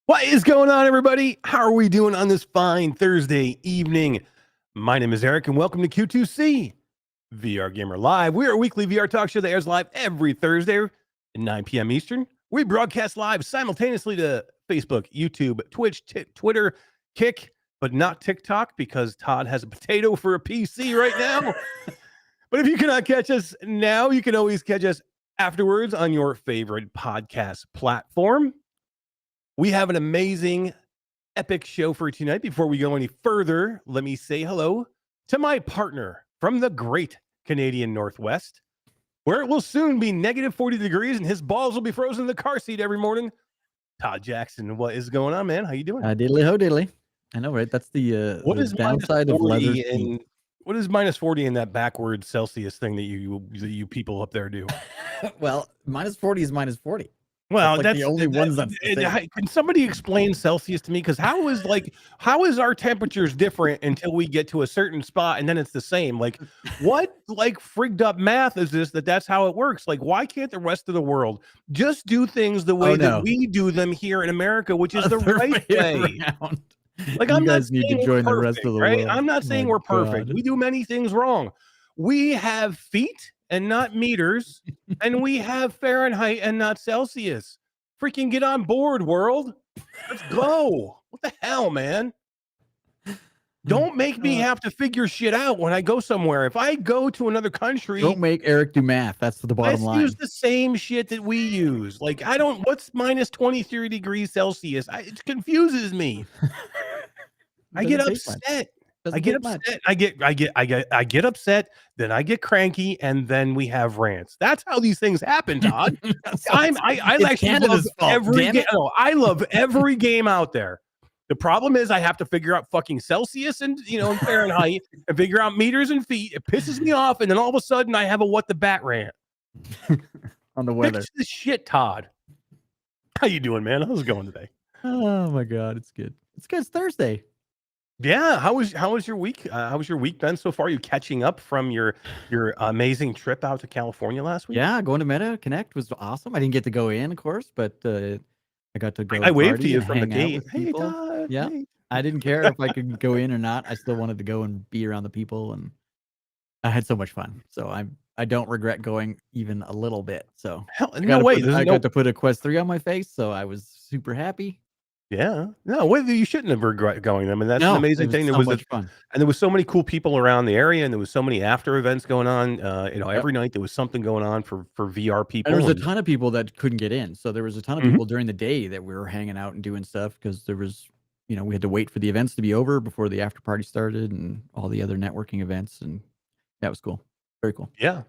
What is going on, everybody? How are we doing on this fine Thursday evening? My name is Eric, and welcome to Q2C VR Gamer Live. We are a weekly VR talk show that airs live every Thursday at 9 p.m. Eastern. We broadcast live simultaneously to Facebook, YouTube, Twitch, Twitter, Kick, but not TikTok because Todd has a potato for a PC right now. But if you cannot catch us now, you can always catch us afterwards on your favorite podcast platform. We have an amazing, epic show for tonight. Before we go any further, let me say hello to my partner from the great Canadian Northwest, where it will soon be negative 40 degrees and his balls will be frozen in the car seat every morning. Todd Jackson, what is going on, man? How you doing? Diddly ho diddly. I know, right? That's the downside of leather. What is minus 40 in that backward Celsius thing that you people up there do? Well, minus 40 is minus 40. Well, that's the only ones that's can somebody explain Celsius to me? Because how is our temperatures different until we get to a certain spot and then it's the same? Like, what frigged up math is this that's how it works? Like, why can't the rest of the world just do things the way that we do them here in America, which is the right way? Like, you guys need to join the rest of the world. I'm not saying we're perfect. We do many things wrong. We have feet and not meters, and we have Fahrenheit and not Celsius. Freaking get on board, world. Let's go. What the hell, man? Don't make me have to figure shit out when I go somewhere. If I go to another country, don't make Eric do math. That's the bottom line. Let's use the same shit that we use. Like, what's minus 23 degrees Celsius? It confuses me. I get upset. I get upset, then I get cranky, and then we have rants. That's how these things happen, Todd. I love every game out there. The problem is I have to figure out fucking Celsius and Fahrenheit and figure out meters and feet. It pisses me off, and then all of a sudden I have a what the bat rant on the weather. Fix this shit, Todd. How you doing, man? How's it going today? Oh my god, it's good. It's good. It's Thursday. Yeah, how was your week? How was your week been so far? Are you catching up from your amazing trip out to California last week? Yeah, going to Meta Connect was awesome. I didn't get to go in, of course, but I got to go. I waved to you from the gate. Hey, Todd, yeah, hey. I didn't care if I could go in or not. I still wanted to go and be around the people, and I had so much fun. So I don't regret going even a little bit. So I got to put a Quest 3 on my face, so I was super happy. Yeah, no, you shouldn't have regret going them, and that's an amazing thing. There was so much fun, and there was so many cool people around the area, and there was so many after events going on. Every night there was something going on for VR people. And there was a ton of people that couldn't get in, so there was a ton of people during the day that we were hanging out and doing stuff because there was, we had to wait for the events to be over before the after party started and all the other networking events, and that was cool, very cool. Yeah.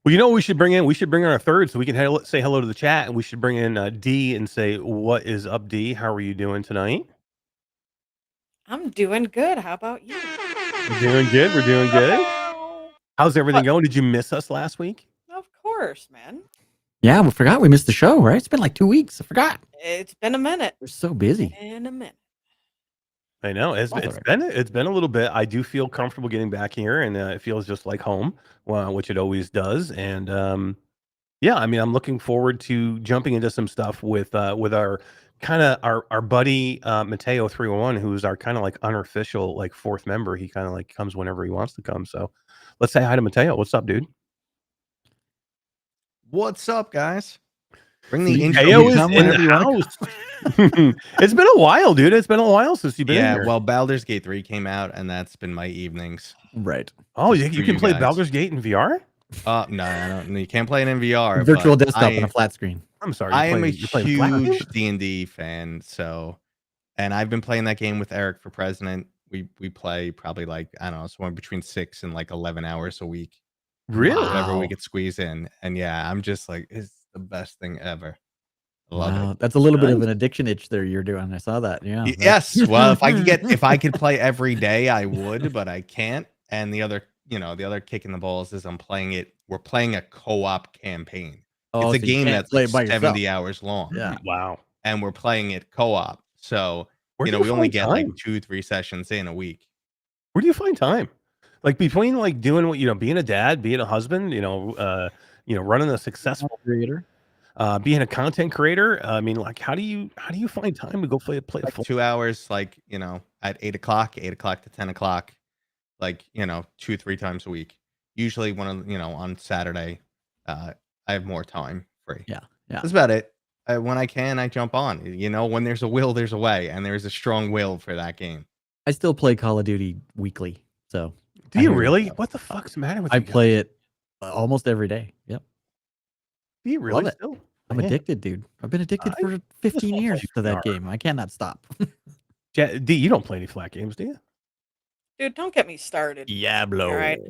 Well, we should bring in our third so we can say hello to the chat, and we should bring in D and say, what is up, D? How are you doing tonight? I'm doing good. How about you? We're doing good. We're doing good. How's everything going? Did you miss us last week? Of course, man. Yeah, we forgot we missed the show, right? It's been like 2 weeks. I forgot. It's been a minute. We're so busy. In a minute. I know it's been a little bit. I do feel comfortable getting back here, and it feels just like home, which it always does. And yeah, I mean, I'm looking forward to jumping into some stuff with our kind of our buddy Matteo 301, who's our kind of like unofficial like fourth member. He kind of like comes whenever he wants to come. So let's say hi to Matteo. What's up, dude? What's up, guys? Bring the intro in the house. It's been a while, dude. It's been a while since you've been here. Yeah, well, Baldur's Gate 3 came out, and that's been my evenings. Right. Oh, you can play Baldur's Gate in VR? No, I don't. You can't play it in VR. Virtual desktop on a flat screen. I'm sorry. I am a huge D&D fan, and I've been playing that game with Eric for president. We play probably like, I don't know, somewhere between 6 and like 11 hours a week. Really? Whatever we could squeeze in. And yeah, I'm just like, it's the best thing ever. Love it. That's a little bit of an addiction itch there you're doing. I saw that. Yeah. Yes. Well, if I could play every day, I would, but I can't. And the other kick in the balls is we're playing a co-op campaign. Oh, it's a game that's like 70 yourself. hours long. Yeah. Wow. And we're playing it co-op. So, we only get like 2-3 sessions in a week. Where do you find time? Like between like doing what, being a dad, being a husband, running a successful creator. being a content creator, I mean, like, how do you find time to go play a Like full? 2 hours, like, at 8 o'clock, 8 o'clock to 10 o'clock, like, 2, 3 times a week. Usually on Saturday, I have more time free. Yeah, yeah. That's about it. When I can, I jump on. When there's a will, there's a way, and there's a strong will for that game. I still play Call of Duty weekly, so Do you really? What the fuck's the matter with I you guys? play it almost every day. Yep, Do you really love it. still? I'm Man. addicted, dude. I've been addicted I for 15 won't years play to that VR. game. I cannot stop. D, you don't play any flat games, do you? Dude, don't get me started. Diablo. All right.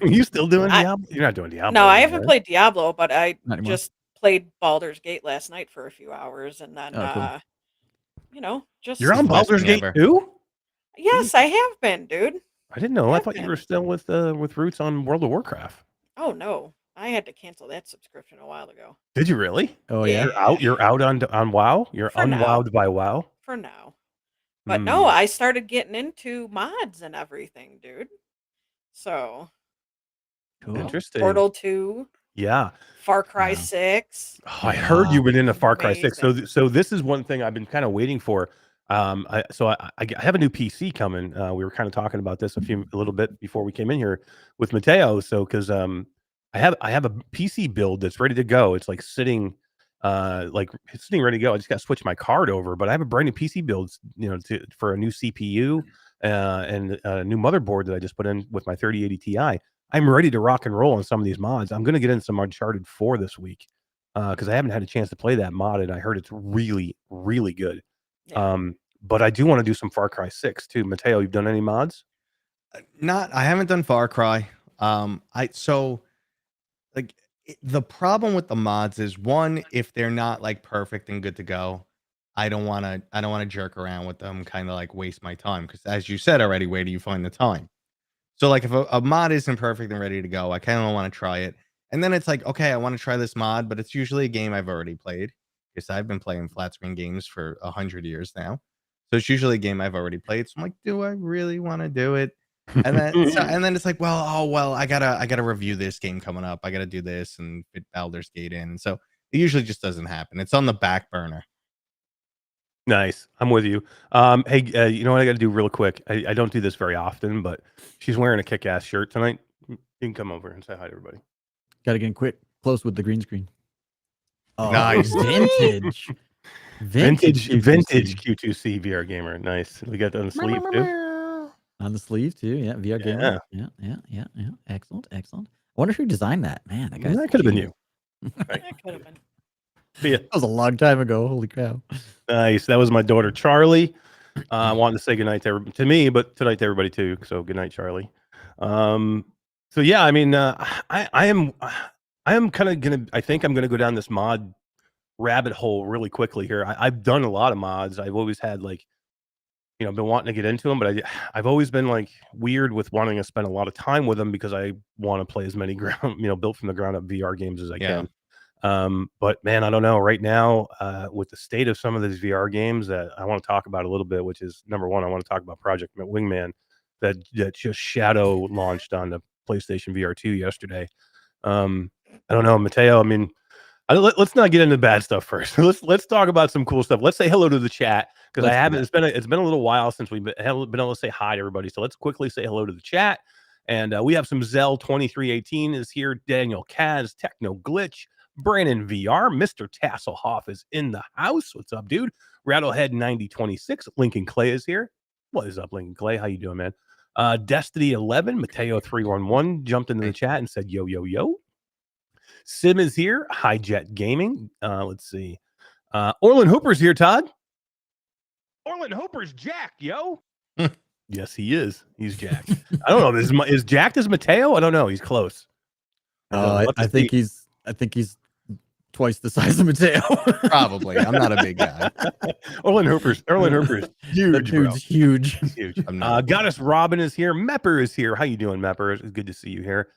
You still doing I- Diablo? You're not doing Diablo. No, I anymore, haven't right? played Diablo, but I Not anymore. just played Baldur's Gate last night for a few hours, and then Oh, cool. just You're on the best Baldur's thing Gate ever. too? yes, I have been, dude. I didn't know. I Have thought you been. were still with roots on World of Warcraft. Oh no, I had to cancel that subscription a while ago. Did you really? Oh yeah. You're out on WoW? You're For now. unwowed by WoW? For now. But no, Hmm. I started getting into mods and everything, dude. So Cool. Interesting. Portal 2, Yeah. Far Cry Wow. 6. Oh, I heard you've been into Far Cry 6. So Amazing. so this is one thing I've been kind of waiting for. I have a new PC coming. We were kind of talking about this a little bit before we came in here with Matteo. So because I have a PC build that's ready to go. It's like sitting it's sitting ready to go. I just got to switch my card over, but I have a brand new PC build, for a new CPU and a new motherboard that I just put in with my 3080 Ti. I'm ready to rock and roll on some of these mods. I'm going to get in some Uncharted 4 this week because I haven't had a chance to play that mod, and I heard it's really, really good. Yeah. But I do want to do some Far Cry 6 too. Matteo, you've done any mods? I haven't done Far Cry. The problem with the mods is, one, if they're not like perfect and good to go, I don't want to jerk around with them, kind of like waste my time, because as you said already, where do you find the time? So like if a mod isn't perfect and ready to go, I kind of don't want to try it. And then it's like, okay, I want to try this mod, but it's usually a game I've already played, because I've been playing flat screen games for 100 years now. So it's usually a game I've already played. So I'm like, do I really want to do it? And then it's like, well, I gotta review this game coming up. I gotta do this and fit Baldur's Gate in. And so it usually just doesn't happen. It's on the back burner. Nice. I'm with you. Hey, you know what I got to do real quick? I don't do this very often, but she's wearing a kick-ass shirt tonight. You can come over and say hi to everybody. Got to get quick close with the green screen. Oh, Nice. vintage. Vintage Q2C. Q2C VR gamer. Nice. We got that on the sleeve too. On the sleeve too. Yeah, VR gamer. Yeah. Excellent. I wonder who designed that. Man, that guy's That could have been genius. you. Right. That could have been. See ya. That was a long time ago. Holy cow. Nice. That was my daughter Charlie. Wanting to say goodnight to me, but tonight to everybody too. So good night, Charlie. So yeah, I mean, I am kind of gonna. I think I'm gonna go down this mod rabbit hole really quickly here. I've done a lot of mods. I've always had been wanting to get into them, but I've always been like weird with wanting to spend a lot of time with them because I want to play as many built from the ground up VR games as I can. But man, I don't know right now, with the state of some of these VR games that I want to talk about a little bit, which is number one, I want to talk about Project Wingman that just shadow launched on the PlayStation VR2 yesterday. I don't know, Matteo. I mean, let's not get into bad stuff first. Let's talk about some cool stuff. Let's say hello to the chat because I haven't. It's been a little while since we've been able to say hi to everybody. So let's quickly say hello to the chat. And we have some Zell 2318 is here. Daniel Kaz, Techno Glitch, Brandon VR, Mr. Tasselhoff is in the house. What's up, dude? Rattlehead 9026, Lincoln Clay is here. What is up, Lincoln Clay? How you doing, man? Destiny 11, Matteo 311 jumped into the chat and said, yo. Sim is here. Highjet Gaming. Let's see. Orland Hooper's here, Todd. Orland Hooper's jacked, yo. Yes, he is. He's jacked. I don't know. Is jacked as Matteo? I don't know. He's close. I think he's twice the size of Matteo. Probably. I'm not a big guy. Orland Hooper's huge. That dude's huge. He's huge. I'm not. Goddess Robin is here. Mepper is here. How you doing, Mepper? It's good to see you here.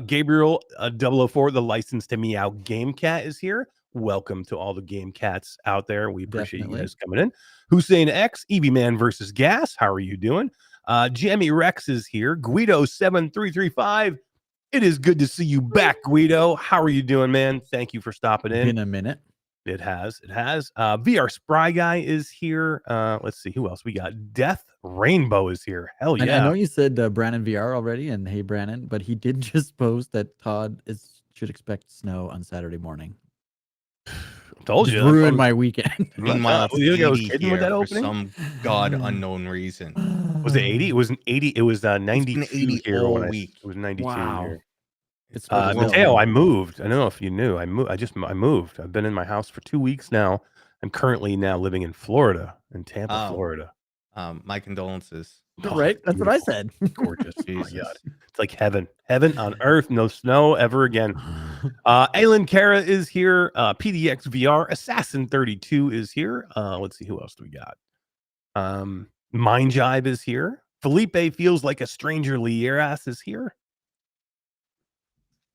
Gabriel 004, the license to meow Game Cat is here. Welcome to all the Game Cats out there. We appreciate you guys coming in. Hussein X, Evie Man versus Gas. How are you doing? Jamie Rex is here. Guido 7335. It is good to see you back, Guido. How are you doing, man? Thank you for stopping in. Been a minute. It has. VR Spry Guy is here. Let's see who else we got. Death Rainbow is here. Hell I yeah. know you said Brandon VR already, and hey, Brandon, but he did just post that Todd should expect snow on Saturday morning. Told Just you. ruined my weekend. Meanwhile, it's You think I was 80 kidding with that here for opening? some god unknown reason. Was it 80? It was 80. It was 92 80 here all when week. It was 92 Wow. here. It's supposed to Matteo, be- I moved. I don't know if you knew. I moved. I've been in my house for 2 weeks now. I'm currently now living in Florida, in Tampa, Florida. My condolences. right? That's what I said. Gorgeous. Oh my Jesus. God. It's like heaven on earth. No snow ever again. Aylin Kara is here. PDX VR Assassin 32 is here. Let's see who else do we got. Mind Jive is here. Felipe feels like a stranger. Lieras is here.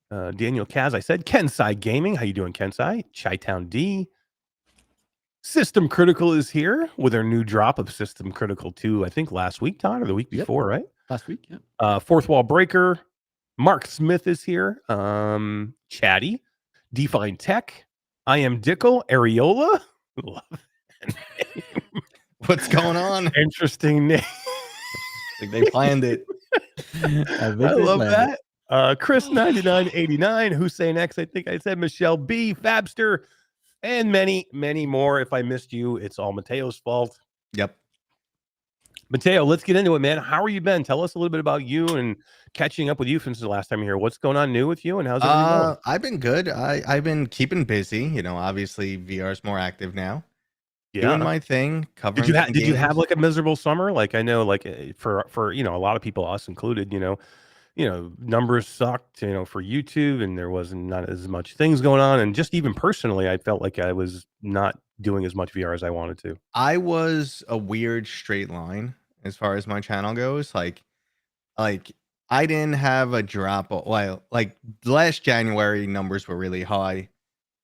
Daniel Kaz, I said. Kensai Gaming, how you doing, Kensai? Chi-Town D. System Critical is here with our new drop of System Critical 2, I think last week, Todd, or the week before, right? Last week, yeah. Fourth Wall Breaker. Mark Smith is here. Chatty. Define Tech. I am Dickel. Areola. Love that name. What's going on? Interesting name. Like they planned it. I love that. Chris 9989, Hussein X, I think I said, Michelle B, Fabster, and many, many more. If I missed you, it's all Mateo's fault. Yep. Matteo, let's get into it, man. How are you been? Tell us a little bit about you and catching up with you since the last time you're here. What's going on new with you and how's everything going? I've been good. I've been keeping busy. You know, obviously VR's more active now. Doing my thing. Covering. Did you have like a miserable summer? Like I know, like for you know, a lot of people, us included, you know, numbers sucked, you know, for YouTube, and there wasn't not as much things going on, and just even personally, I felt like I was not doing as much VR as I wanted to. I was a weird straight line as far as my channel goes. Like I didn't have a drop. Well, like last January numbers were really high,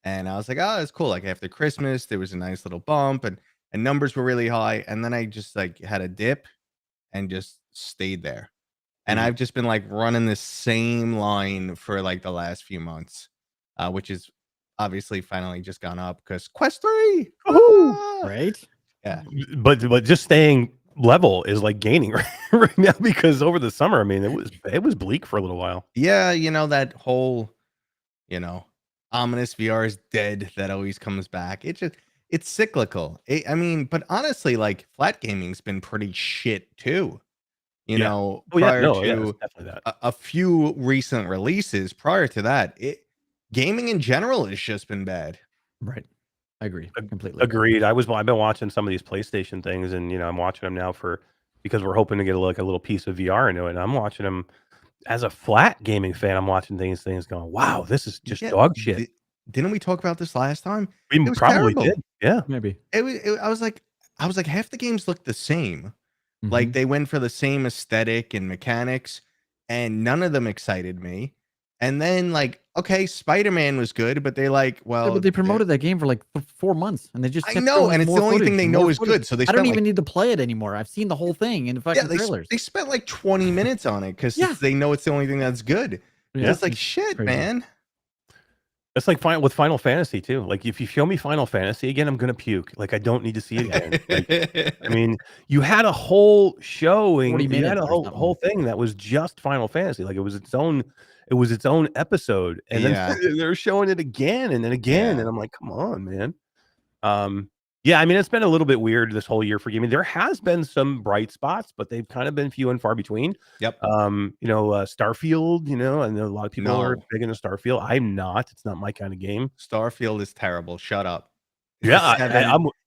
and I was like, oh, that's cool. Like after Christmas, there was a nice little bump, and numbers were really high, and then I just like had a dip, and just stayed there. And I've just been like running the same line for like the last few months, which is obviously finally just gone up because Quest 3, right? Yeah, but just staying level is like gaining right now, because over the summer, I mean, it was bleak for a little while. Yeah, you know that whole, you know, ominous VR is dead that always comes back. It's cyclical. I mean, but honestly, like flat gaming's been pretty shit too. You know, prior to a few recent releases, prior to that, gaming in general has just been bad. Right. I agree. Completely. Agreed. I've been watching some of these PlayStation things, and you know, I'm watching them now because we're hoping to get like a little piece of VR into it. And I'm watching them as a flat gaming fan. I'm watching things going, wow, this is just dog shit. Didn't we talk about this last time? We probably did. Yeah, maybe. I was like half the games look the same. Like they went for the same aesthetic and mechanics, and none of them excited me. And then like, okay, Spider-Man was good, but they like, well, but they promoted that game for like 4 months, and they just I know, and it's the only thing they know is good. So they I don't even need to play it anymore. I've seen the whole thing in the fucking trailers. They spent like 20 minutes on it because they know it's the only thing that's good. Yeah. It's like shit, man. It's like with Final Fantasy too. Like if you show me Final Fantasy again, I'm gonna puke. Like I don't need to see it again. Like, I mean, you had a whole showing, you had a whole thing that was just Final Fantasy. Like it was its own episode, and then they're showing it again and then again, and I'm like, come on, man. Yeah, I mean, it's been a little bit weird this whole year for gaming. There has been some bright spots, but they've kind of been few and far between. Yep. You know, Starfield, you know, I know a lot of people are big into Starfield. I'm not. It's not my kind of game. Starfield is terrible. Shut up. Yeah,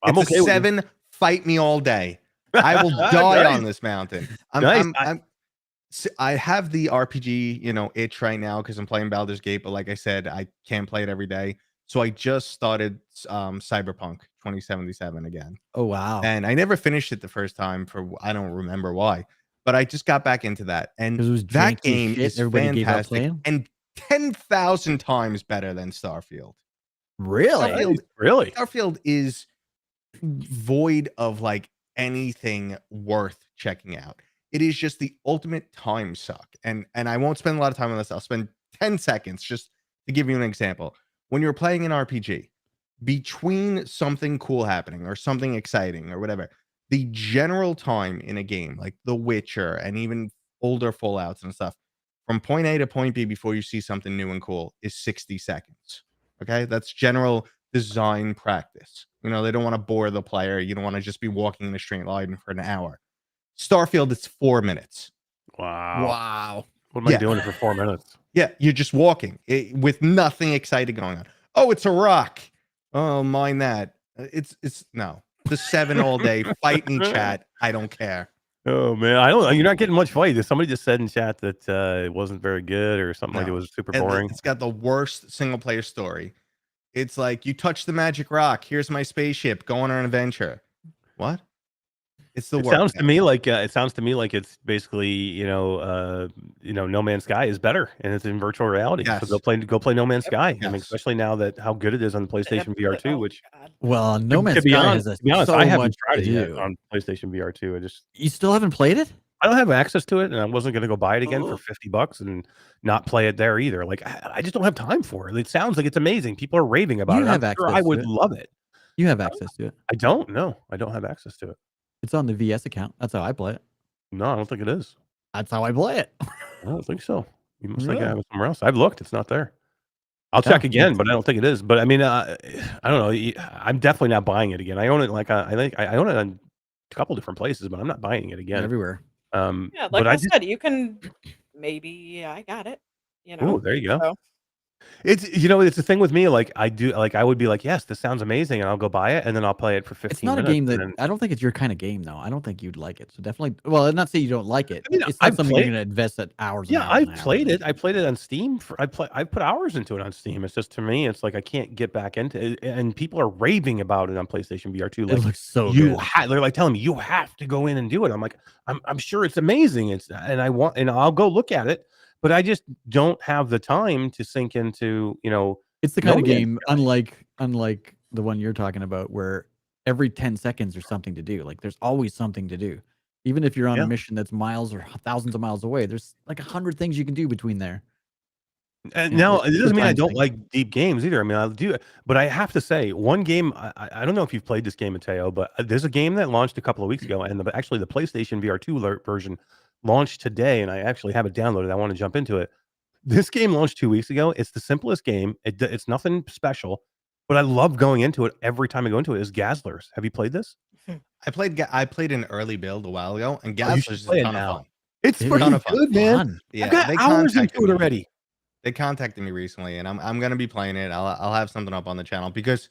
I'm okay with 7. Fight me all day. I will die on this mountain. I have the RPG, you know, itch right now because I'm playing Baldur's Gate, but like I said, I can't play it every day. So I just started Cyberpunk 2077 again. Oh, wow. And I never finished it the first time for, I don't remember why, but I just got back into that. And that game is fantastic and 10,000 times better than Starfield. Really? Really? Starfield is void of like anything worth checking out. it is just the ultimate time suck. And I won't spend a lot of time on this. I'll spend 10 seconds just to give you an example. When you're playing an RPG, between something cool happening or something exciting or whatever, the general time in a game like The Witcher and even older Fallouts and stuff, from point A to point B before you see something new and cool is 60 seconds. Okay, that's general design practice. You know, they don't want to bore the player. You don't want to just be walking in a straight line for an hour. Starfield, it's 4 minutes. Wow. What am I doing for 4 minutes? Yeah, you're just walking with nothing exciting going on. Oh, it's a rock. Oh, mind that. It's no. The 7 all day. Fight me, chat. I don't care. Oh man, I don't. You're not getting much fight. Somebody just said in chat that it wasn't very good or something, like it was super boring. It's got the worst single player story. It's like, you touch the magic rock. Here's my spaceship. Go on an adventure. What? It's the worst. Sounds to me like it's basically No Man's Sky is better and it's in virtual reality. Yes. So go play No Man's Sky. Yes. I mean, especially now that how good it is on PlayStation VR2, which Well, No Man's Sky has to be honest, so I haven't much tried to it yet do. on PlayStation VR2. You still haven't played it? I don't have access to it, and I wasn't going to go buy it again for $50 and not play it there either. Like I just don't have time for it. It sounds like it's amazing. People are raving about it. I'm sure I would love it. You have access to it. I don't. No, I don't have access to it. It's on the VS account. That's how I play it. No, I don't think it is. That's how I play it. I don't think so. You must think I Really? have it somewhere else. I've looked. It's not there. I'll check again, but I don't think it is. But I mean, I don't know. I'm definitely not buying it again. I own it I think I own it on a couple different places, but I'm not buying it again. Everywhere. Yeah, like but I said, you can maybe I got it. You know. Oh, there you go. So, It's it's the thing with me. Like I would be like, yes, this sounds amazing, and I'll go buy it, and then I'll play it for 15 It's not a minutes. game that and then, I don't think it's your kind of game though. I don't think you'd like it. So definitely, well, not say you don't like it. I mean, It's not I've something played- you're gonna invest at hours. yeah, and hours I and hours played in. it. I played it on Steam. I put hours into it on Steam. It's just, to me, it's like I can't get back into it, and people are raving about it on PlayStation VR2. It Like, looks so good. they're like telling me you have to go in and do it. I'm like, I'm sure it's amazing. And I'll go look at it, but I just don't have the time to sink into It's the kind No of Man's game, unlike the one you're talking about, where every 10 seconds there's something to do. Like there's always something to do. Even if you're on a mission that's miles or thousands of miles away, there's like 100 things you can do between there. And Yeah, now it's it doesn't mean I time don't thing. like deep games either. I mean, I do, but I have to say, one game I don't know if you've played this game, Matteo, but there's a game that launched a couple of weeks ago, and actually the PlayStation VR2 version launched today, and I actually have it downloaded. I want to jump into it. This game launched 2 weeks ago. It's the simplest game. It's nothing special, but I love going into it every time I go into it. Is Gazzlers? Have you played this? I played an early build a while ago, and Oh, you should Gazzlers is play a it ton now. of fun. It's It freaking is good, man. fun. Yeah, I've got they hours into contacted it me. already. They contacted me recently, and I'm gonna be playing it. I'll have something up on the channel because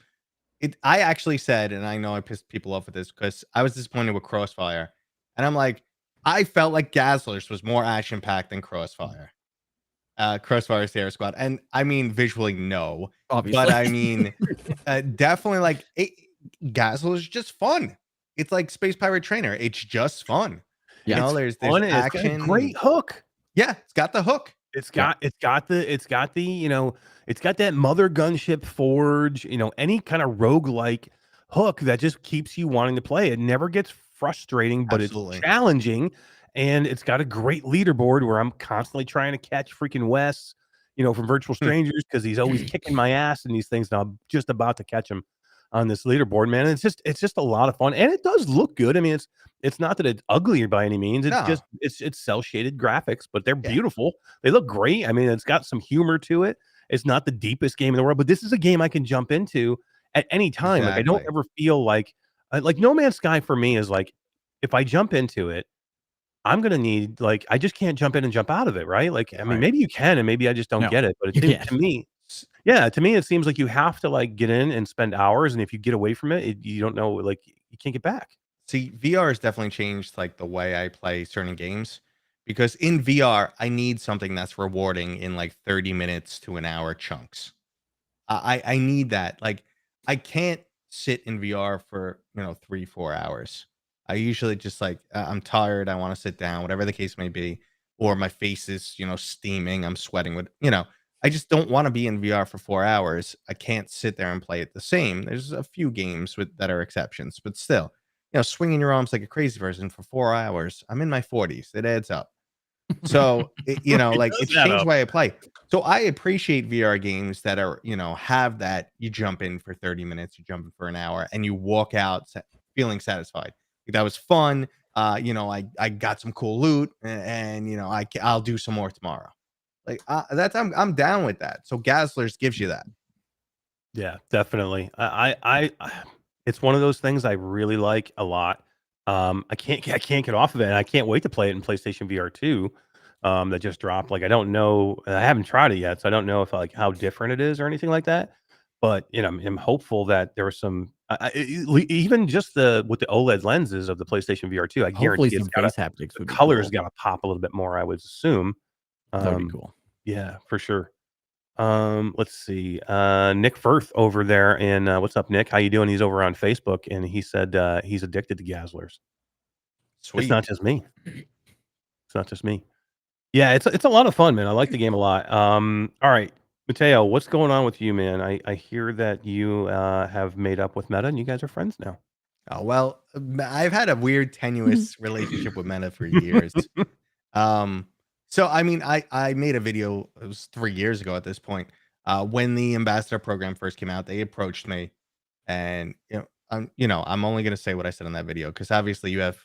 I actually said, and I know I pissed people off with this because I was disappointed with Crossfire, and I'm like, I felt like Gazzlers was more action packed than Crossfire. Crossfire Sierra Squad, and I mean visually no, Obviously. but I mean definitely like Gazzlers is just fun. It's like Space Pirate Trainer. It's just fun. You know, there's fun, and action. It's got a great hook. Yeah, it's got the hook. It's got the it's got that Mother Gunship Forge, any kind of roguelike hook that just keeps you wanting to play. It never gets frustrating, but Absolutely. it's challenging, and it's got a great leaderboard where I'm constantly trying to catch freaking Wes, from Virtual Strangers, because he's always kicking my ass in these things, and I'm just about to catch him on this leaderboard, man. And it's just a lot of fun, and it does look good. I mean, it's not that it's ugly by any means. It's No. just it's cell shaded graphics, but they're beautiful. They look great. I mean, it's got some humor to it. It's not the deepest game in the world, but this is a game I can jump into at any time. Like, I don't Exactly. ever feel like No Man's Sky for me is like, if I jump into it, I'm gonna need, I just can't jump in and jump out of it, right? Like, I mean, Right. maybe you can, and maybe I just don't No, get it. But you to can't. me, to me, it seems like you have to get in and spend hours, and if you get away from it, you don't know, you can't get back. See, VR has definitely changed like the way I play certain games because in VR, I need something that's rewarding in like 30 minutes to an hour chunks. I need that. Like, I can't sit in VR for 3-4 hours. I usually just I'm tired. I want to sit down, whatever the case may be, or my face is steaming. I'm sweating with I just don't want to be in VR for 4 hours. I can't sit there and play it the same. There's a few games that are exceptions, but still, swinging your arms like a crazy person for 4 hours. I'm in my 40s. It adds up. So, it's does add changed up. the way I play. So I appreciate VR games that are, have that you jump in for 30 minutes, you jump in for an hour, and you walk out feeling satisfied. Like, that was fun. I got some cool loot, and I'll do some more tomorrow. Like, I'm down with that. So Gazzlers gives you that. Yeah, definitely. It's one of those things I really like a lot. I can't get off of it, and I can't wait to play it in PlayStation VR2. That just dropped. Like, I don't know, I haven't tried it yet, so I don't know if how different it is or anything like that. But I'm hopeful that there was some, even just with the OLED lenses of the PlayStation VR2. I Hopefully guarantee it's some got face haptics the would be colors cool. got to pop a little bit more. I would assume. That would be Um, cool. yeah, for sure. Let's see. Nick Firth over there, and what's up, Nick? How you doing? He's over on Facebook, and he said he's addicted to Gazzlers. It's Sweet. not just me. It's not just me. Yeah, it's a lot of fun, man. I like the game a lot. All right, Matteo, what's going on with you, man? I hear that you have made up with Meta, and you guys are friends now. Oh, well, I've had a weird tenuous relationship with Meta for years. So I mean, I made a video. It was 3 years ago at this point. When the ambassador program first came out, they approached me, and I'm only gonna say what I said in that video because obviously you have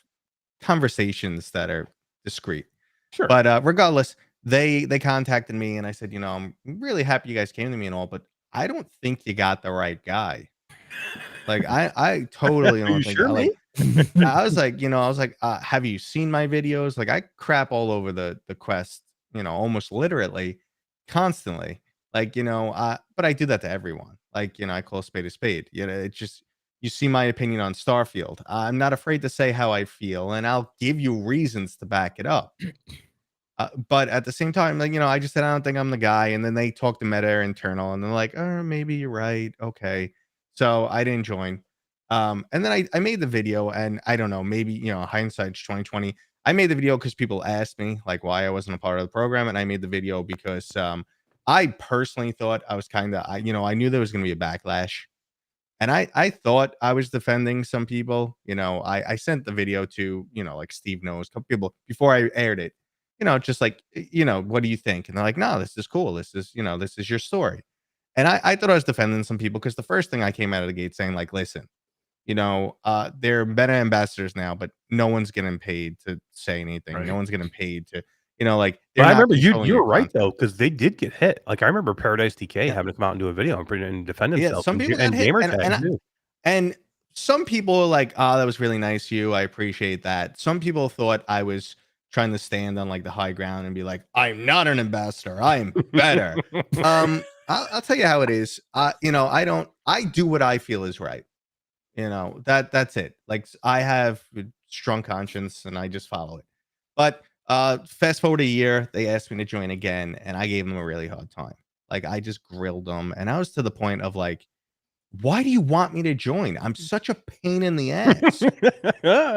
conversations that are discreet. Sure. But regardless, they contacted me, and I said, I'm really happy you guys came to me and all, but I don't think you got the right guy. Like, I totally Are don't you think sure, I mate? like. I was like, have you seen my videos? Like, I crap all over the Quest, almost literally, constantly. Like, but I do that to everyone. Like, I call a spade a spade. It's just you see my opinion on Starfield. I'm not afraid to say how I feel, and I'll give you reasons to back it up. But at the same time, like, I just said I don't think I'm the guy, and then they talked to Meta internal, and they're like, "Oh, maybe you're right. Okay." So I didn't join. And then I made the video, and I don't know, maybe hindsight's 2020. I made the video because people asked me like why I wasn't a part of the program, and I made the video because I personally thought I was I knew there was going to be a backlash, and I thought I was defending some people. I sent the video to like Steve knows a couple people before I aired it. Just like what do you think? And they're like, no, this is cool. This is this is your story. And I thought I was defending some people because the first thing I came out of the gate saying, like, listen, they're Meta ambassadors now, but no one's getting paid to say anything. Right. No one's getting paid to, like, But they're I not remember you controlling you your were right content. though, because they did get hit. Like, I remember Paradise TK Yeah. having to come out and do a video and defend Yeah, himself, some people got and hit, gamer and tag too. and some people are like, "Oh, that was really nice of you. I appreciate that." Some people thought I was trying to stand on like the high ground and be like, "I'm not an ambassador. I am better." I'll tell you how it is. I do what I feel is right. That's it. Like, I have a strong conscience and I just follow it. But fast forward a year, they asked me to join again, and I gave them a really hard time. Like, I just grilled them, and I was to the point of like, why do you want me to join? I'm such a pain in the ass.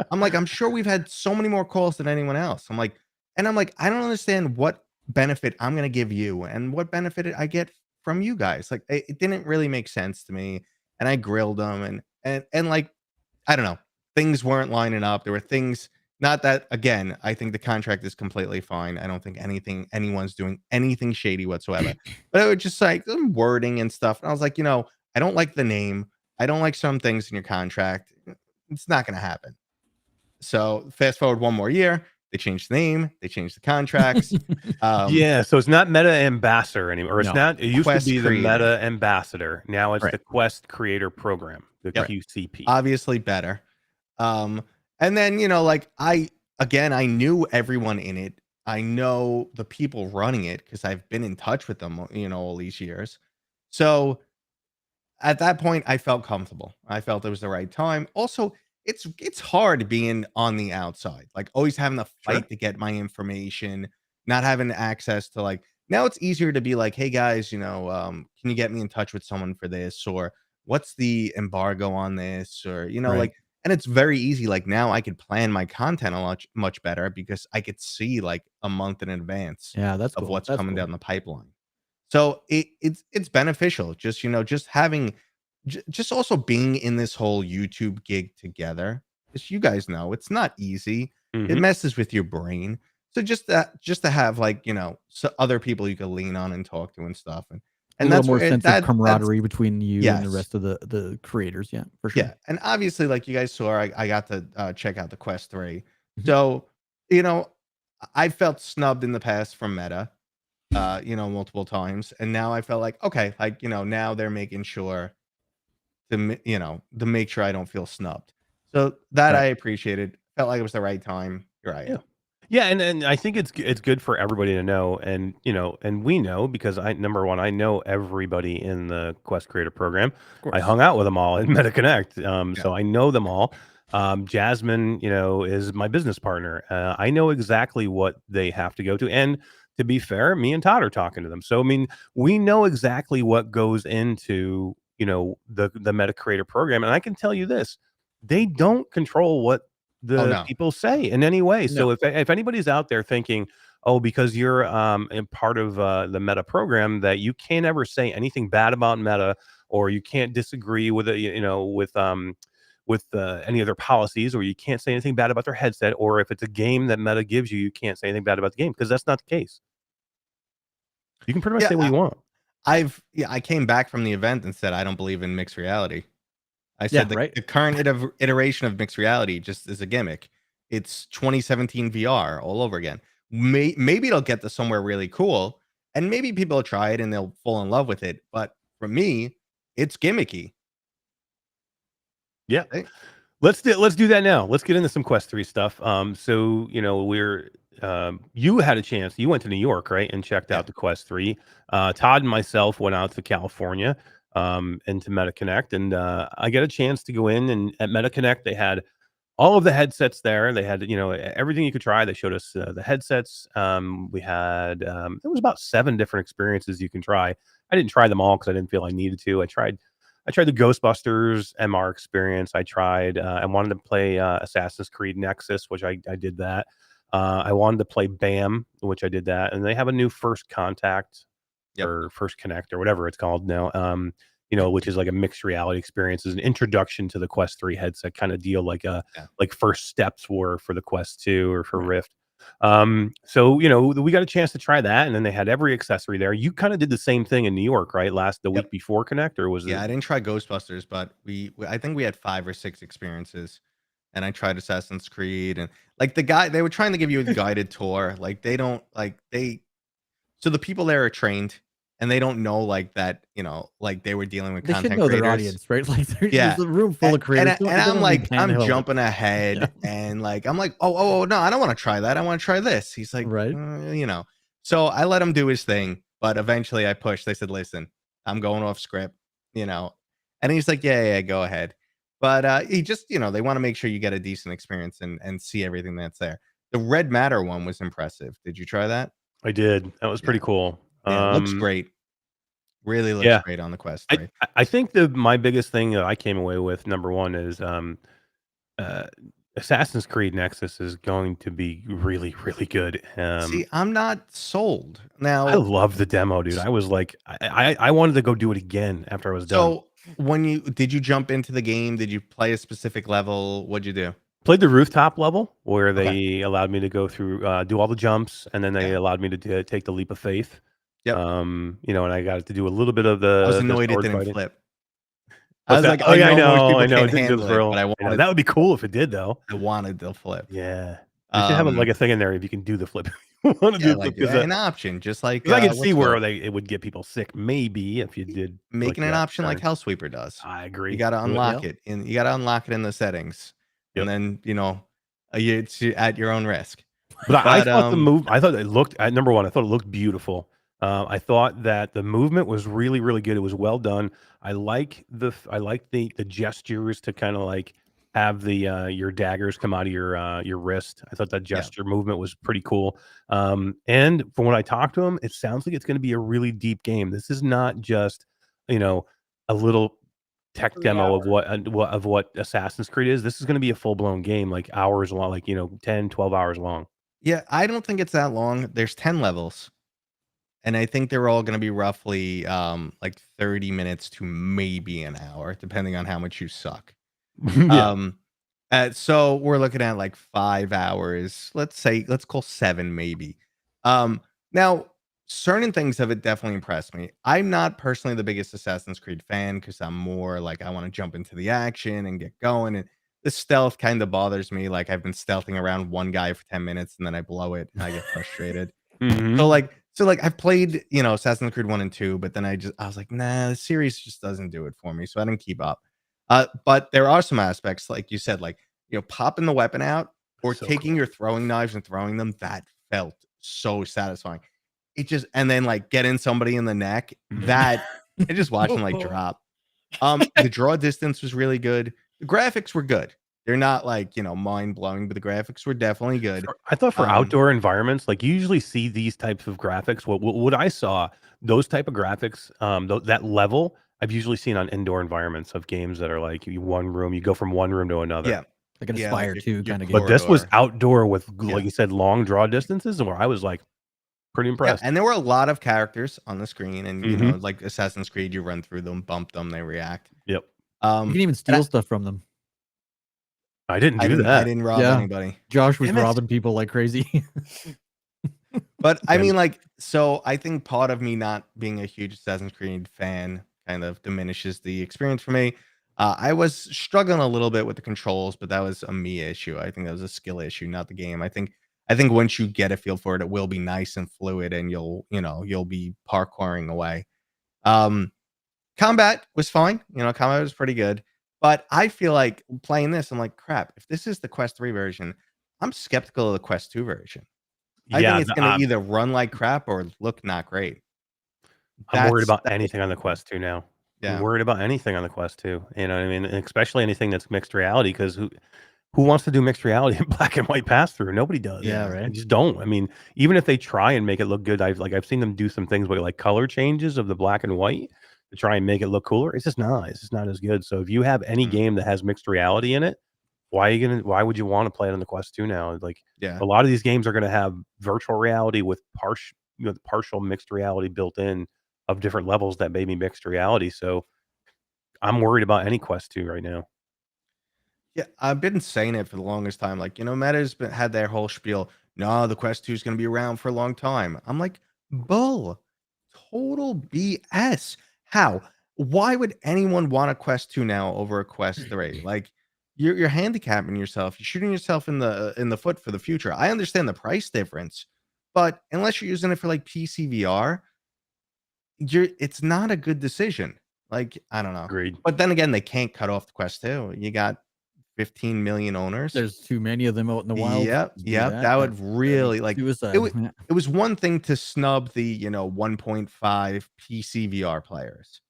I'm like, I'm sure we've had so many more calls than anyone else. I'm like, I don't understand what benefit I'm gonna give you and what benefit I get from you guys. Like, it didn't really make sense to me. And I grilled them, and like, I don't know, things weren't lining up. There were things, not that, again, I think the contract is completely fine. I don't think anyone's doing anything shady whatsoever. But it was just like wording and stuff. And I was like, I don't like the name. I don't like some things in your contract. It's not going to happen. So fast forward one more year, they changed the name, they changed the contracts. Yeah, so it's not Meta Ambassador anymore. Or it's No. not. It used Quest to be the Creator. Meta Ambassador. Now it's Right. the Quest Creator Program, the Yep. QCP. Obviously better. And then, like, I knew everyone in it. I know the people running it because I've been in touch with them, all these years. So at that point, I felt comfortable. I felt it was the right time. Also, it's hard being on the outside, like always having to fight Sure. to get my information, not having access to, like, now it's easier to be like, hey guys, can you get me in touch with someone for this, or what's the embargo on this, or Right. like, and it's very easy. Like, now I could plan my content a much better because I could see like a month in advance Yeah, that's of cool. what's That's coming cool. down the pipeline. So it's beneficial. Just just having, just also being in this whole YouTube gig together. because you guys know it's not easy. It Mhm. messes with your brain. So just to have like, so other people you can lean on and talk to and stuff, A and little that's more where sense of camaraderie between you and the yes. rest of the creators. Yeah, for sure. Yeah, and obviously, like you guys saw, I got to check out the Quest 3. Mhm. So, you know, I felt snubbed in the past from Meta, multiple times, and now I felt like, okay, like, now they're making sure to make sure I don't feel snubbed. So that I Right. appreciated. Felt like it was the right time. Here I Yeah. am. Yeah, and I think it's good for everybody to know, and and we know because number one, I know everybody in the Quest Creator Program. Of I course. hung out with them all in MetaConnect, Yeah. so I know them all. Jasmine, is my business partner. I know exactly what they have to go to, and to be fair, me and Todd are talking to them. So I mean, we know exactly what goes into the Meta Creator Program, and I can tell you this: they don't control what Oh the no. people say in any way. No. So if anybody's out there thinking, oh, because you're a part of the Meta program, that you can't ever say anything bad about Meta, or you can't disagree with it, with any of their policies, or you can't say anything bad about their headset, or if it's a game that Meta gives you, you can't say anything bad about the game because that's not the case. You can pretty much Yeah, say what you want. I came back from the event and said I don't believe in mixed reality. I Yeah. said the, Right. the current iteration of mixed reality just is a gimmick. It's 2017 VR all over again. Maybe it'll get to somewhere really cool, and maybe people will try it and they'll fall in love with it. But for me, it's gimmicky. Yeah. Hey, Let's do that now. Let's get into some Quest 3 stuff. So we're you had a chance. You went to New York, right, and checked yeah, out the Quest 3. Todd and myself went out to California, and to MetaConnect, and I got a chance to go in, and at MetaConnect they had all of the headsets there. They had everything you could try. They showed us the headsets. We had there was about 7 different experiences you can try. I didn't try them all because I didn't feel I needed to. I tried the Ghostbusters MR experience. I wanted to play Assassin's Creed Nexus, which I did that. I wanted to play BAM, which I did that. And they have a new First Contact yep, or First Connect or whatever it's called now. Which is like a mixed reality experience, is an introduction to the Quest 3 headset kind of deal, yeah, like first steps were for the Quest 2 or for Right. Rift. So we got a chance to try that, and then they had every accessory there. You kind of did the same thing in New York, right? The yep. week before Connect, or was it? Yeah, I didn't try Ghostbusters, but I think we had 5 or 6 experiences, and I tried Assassin's Creed, and like they were trying to give you a guided tour. Like they don't like they So the people there are trained, and they don't know like that, like they were dealing with They should content know their creators. audience, right? Like there's Yeah. a room full And of creators. and They don't I'm want to be like, I'm handheld. jumping Yeah. ahead, and like I'm like, oh no, I don't want to try that. I want to try this. He's like, Right. So I let him do his thing, but eventually I pushed. They said, listen, I'm going off script, and he's like, yeah, go ahead. But he just, they want to make sure you get a decent experience and see everything that's there. The Red Matter one was impressive. Did you try that? I did. That was Yeah. pretty cool. Yeah, it looks great. Really looks Yeah. great on the Quest I 3. I think my biggest thing that I came away with, number one, is uh, Assassin's Creed Nexus is going to be really, really good. See, I'm not sold. I Now, love the demo, dude. I was like, I wanted to go do it again after I was done. so did you jump into the game? Did you play a specific level? What'd you do? Played the rooftop level where Okay. they allowed me to go through, do all the jumps, and then they Yeah. allowed me to take the leap of faith. Yep. And I got to do a little bit of I was the annoyed it sword didn't fighting. flip. I What's was that? like, Oh I yeah, know most I people know. It can't didn't do the handle it, thrill. but I know that would be cool if it did, though. I wanted the flip. Yeah, they should have like Um, a thing in there if you can do the flip. You want to do yeah, the flip like because an option, just like I could see what's it where called? it would get people sick, maybe if you did like Making an that option like turn. Hellsweeper does. I You agree. got to Do it. Yep. unlock it in the settings, and Yep. then it's at your own risk. But I But thought I thought it looked number one. I thought it looked beautiful. I thought that the movement was really, really good. It was well done. I like the gestures to kind of like have your daggers come out of your wrist. I thought that yeah, gesture movement was pretty cool. And from when I talked to him, it sounds like it's going to be a really deep game. This is not just a little tech 3 demo of hours. what Assassin's Creed is. This is going to be a full blown game, like hours long, like 10, 12 hours long. yeah. I don't think it's that long. There's 10 levels. And I think they're all going to be roughly like 30 minutes to maybe an hour, depending on how much you suck. Yeah. Um, So we're looking at like 5 hours. Let's call 7 maybe. Now certain things of it definitely impressed me. I'm not personally the biggest Assassin's Creed fan because I'm more like I want to jump into the action and get going. And the stealth kind of bothers me. Like I've been stealthing around one guy for 10 minutes and then I blow it and I get frustrated. So Mhm. like I've played, Assassin's Creed 1 and 2, but then I was like, nah, the series just doesn't do it for me. So I didn't keep up. But there are some aspects, like you said, like popping the weapon out or So taking cool. your throwing knives and throwing them, that felt so satisfying. It just and then like getting somebody in the neck, Mhm. that I just watched them like drop. The draw distance was really good. The graphics were good. They're not like, mind blowing, but the graphics were definitely good. I thought for Um, outdoor environments, like, you usually see these types of graphics. What I saw, those type of graphics, that level, I've usually seen on indoor environments of games that are like one room, you go from one room to another. yeah, Like an yeah, like Aspire 2 your kind of But game. this was corridor. outdoor with, Yeah. like you said, long draw distances, where I was like pretty Yeah, impressed. and there were a lot of characters on the screen, and Mhm. like Assassin's Creed, you run through them, bump them, they react. Yep. You can Um, even and steal stuff from them. I didn't I do didn't, I that. didn't rob Yeah. anybody, Josh was Damn it. robbing people like crazy. but I Damn mean, it. like, so I think part of me not being a huge Assassin's Creed fan kind of diminishes the experience for me. I was struggling a little bit with the controls, but that was a me issue. I think that was a skill issue, not the game. I think once you get a feel for it, it will be nice and fluid, and you'll be parkouring away. Um, Combat was fine, combat was pretty good, but I feel like playing this, I'm like, "Crap, if this is the Quest 3 version, I'm skeptical of the Quest 2 version." I think Yeah, it's gonna either run like crap or look not great. I'm worried about That's anything on the Quest 2 now. I'm yeah. worried about anything on the Quest 2, you know what I mean? And especially anything that's mixed reality, because who wants to do mixed reality in black and white pass through? Nobody does. Yeah, Yeah. They right. just don't. I mean, even if they try and make it look good, I've seen them do some things with like color changes of the black and white to try and make it look cooler. It's just not as good. So if you have any Mm, game that has mixed reality in it, why would you want to play it on the Quest 2 now? Like, yeah. a lot of these games are going to have virtual reality with partial mixed reality built in of different levels that may be mixed reality. So I'm worried about any Quest 2 right now. Yeah, I've been saying it for the longest time, like, Meta's had their whole spiel, "No, the Quest 2 is gonna be around for a long time." I'm like, "Bull. Total BS." How? Why would anyone want a Quest 2 now over a Quest 3? Like, you're handicapping yourself. You're shooting yourself in the foot for the future. I understand the price difference, but unless you're using it for, like, PC VR, it's not a good decision. Like, I don't know. Agreed. But then again, they can't cut off the Quest 2. You got 15 million owners. There's too many of them out in the wild Yep, to do yep. that. That would That'd be really like it. suicide. Yeah. It was one thing to snub the 1.5 PC VR players.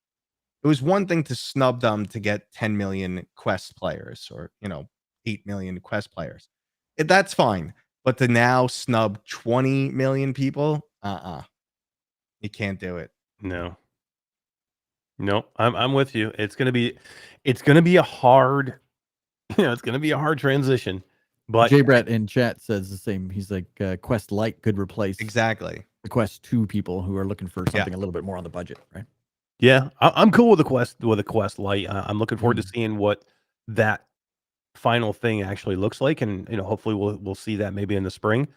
It was one thing to snub them to get 10 million Quest players or 8 million Quest players. That's fine, but to now snub 20 million people, you can't do it. No. No, I'm with you. It's gonna be a hard, it's gonna be a hard transition. But Jay Brett in chat says the same. He's like, Quest Lite could replace Exactly. the Quest 2 people who are looking for Yeah. something a little bit more on the budget, right? yeah, I'm cool with the Quest Lite. I'm looking forward to Mm. seeing what that final thing actually looks like, and hopefully we'll see that maybe in the spring.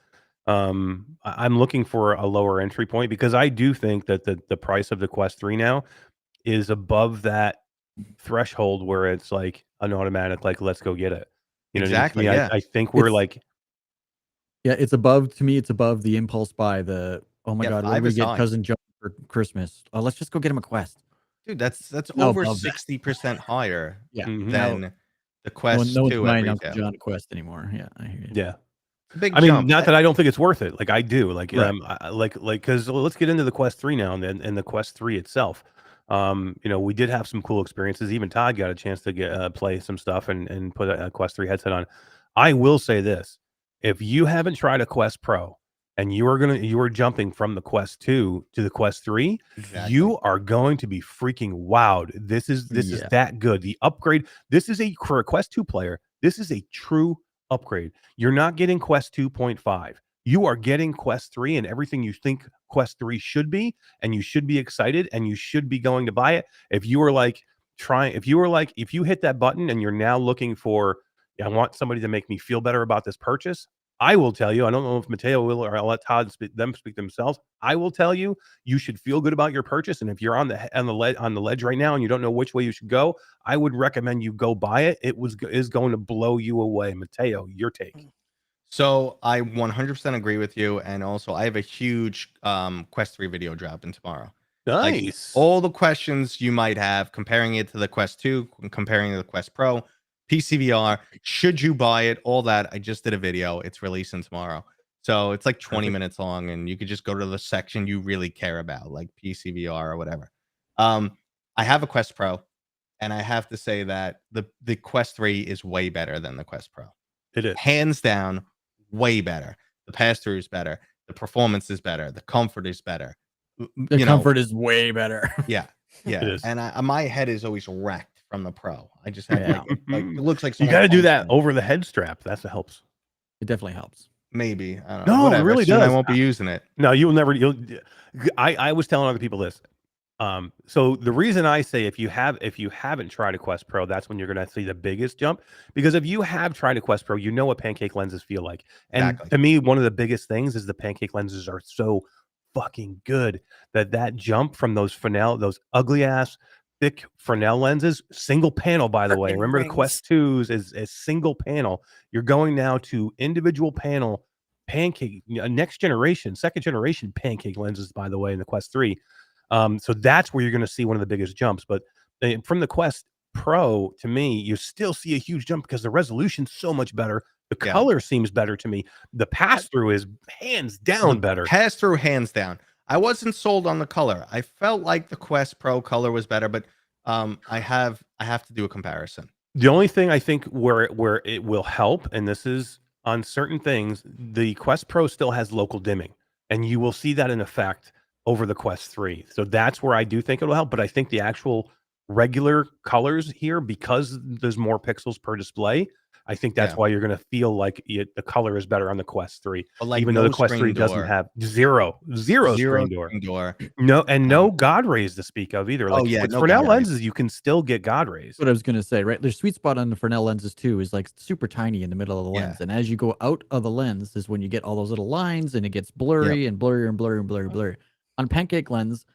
I'm looking for a lower entry point because I do think that the price of the Quest 3 now is above that threshold where it's like an automatic, like, let's go get it. You know what I mean? To Exactly. me, Yeah. I think we're It's like, Yeah, it's above to me, it's above the impulse buy, oh my Yeah. god, what do 5 we is get high. cousin Joe for Christmas? Oh, let's just go get him a Quest. Dude, that's No, over above that. 60% higher Yeah. Mhm. Now, than the no Quest one's 2 at buying Uncle retail. John a Quest anymore. Yeah, I hear you. yeah. It's a big I mean, jump. not that I don't think it's worth it. Like, I do. Like, Right. because let's get into the Quest 3 now, and the Quest 3 itself. We did have some cool experiences. Even Todd got a chance to play some stuff and put a Quest 3 headset on. I will say this: if you haven't tried a Quest Pro and you are jumping from the Quest 2 to the Quest 3, Exactly. you are going to be freaking wowed. This is Yeah. that good. The upgrade. For a Quest 2 player. This is a true upgrade. You're not getting Quest 2.5. You are getting Quest 3 and everything you think Quest 3 should be, and you should be excited and you should be going to buy it. If you hit that button and you're now looking for, I want somebody to make me feel better about this purchase. I will tell you, I don't know if Matteo will, or I'll let Todd speak themselves. I will tell you, you should feel good about your purchase. And if you're on the ledge right now and you don't know which way you should go, I would recommend you go buy it. It is going to blow you away. Matteo, your take. So I 100% agree with you, and also I have a huge Quest 3 video dropping tomorrow. Like, Nice. all the questions you might have, comparing it to the Quest 2, comparing it to the Quest Pro, PCVR, should you buy it, all that. I just did a video. It's releasing tomorrow. So it's like 20 minutes long, and you could just go to the section you really care about, like PCVR or whatever. I have a Quest Pro, and I have to say that the Quest 3 is way better than the Quest Pro. It is. Hands down, way better. The pass-through is better. The performance is better. The comfort is better. The comfort is way better. Yeah. It is. And my head is always wrecked from the Pro. I just have like it looks like You someone got to do punched that me. over the head strap. That's what helps. It definitely helps. Maybe. I don't know. No, Whatever. it really Soon does. I won't be using it. No, I was telling other people this. So the reason I say if you haven't tried a Quest Pro, that's when you're going to see the biggest jump. Because if you have tried a Quest Pro, you know what pancake lenses feel like. And Exactly. to me, one of the biggest things is the pancake lenses are so fucking good that jump from those ugly ass thick Fresnel lenses, single panel, by the way. Curtain Remember the rings. Quest 2s is single panel. You're going now to individual panel pancake, next generation, second generation pancake lenses, by the way, in the Quest 3. So that's where you're going to see one of the biggest jumps. But from the Quest Pro, to me, you still see a huge jump because the resolution's so much better. The color seems better to me. The pass-through is hands down better. Pass-through, hands down. I wasn't sold on the color. I felt like the Quest Pro color was better, but I have to do a comparison. The only thing I think where it will help, and this is on certain things, the Quest Pro still has local dimming, and you will see that in effect over the Quest 3. So that's where I do think it'll help. But I think the actual regular colors here, because there's more pixels per display, I think that's why you're going to feel like the color is better on the Quest 3, But even though the Quest 3 doesn't have zero screen door. No, and no God rays to speak of either. Like with no Fresnel God rays. lenses, you can still get God rays. That's what I was gonna say, right? Their sweet spot on the Fresnel lenses too is like super tiny in the middle of the lens, and as you go out of the lens is when you get all those little lines, and it gets blurry and blurrier and blurrier and blurrier and blurrier. On pancake lens,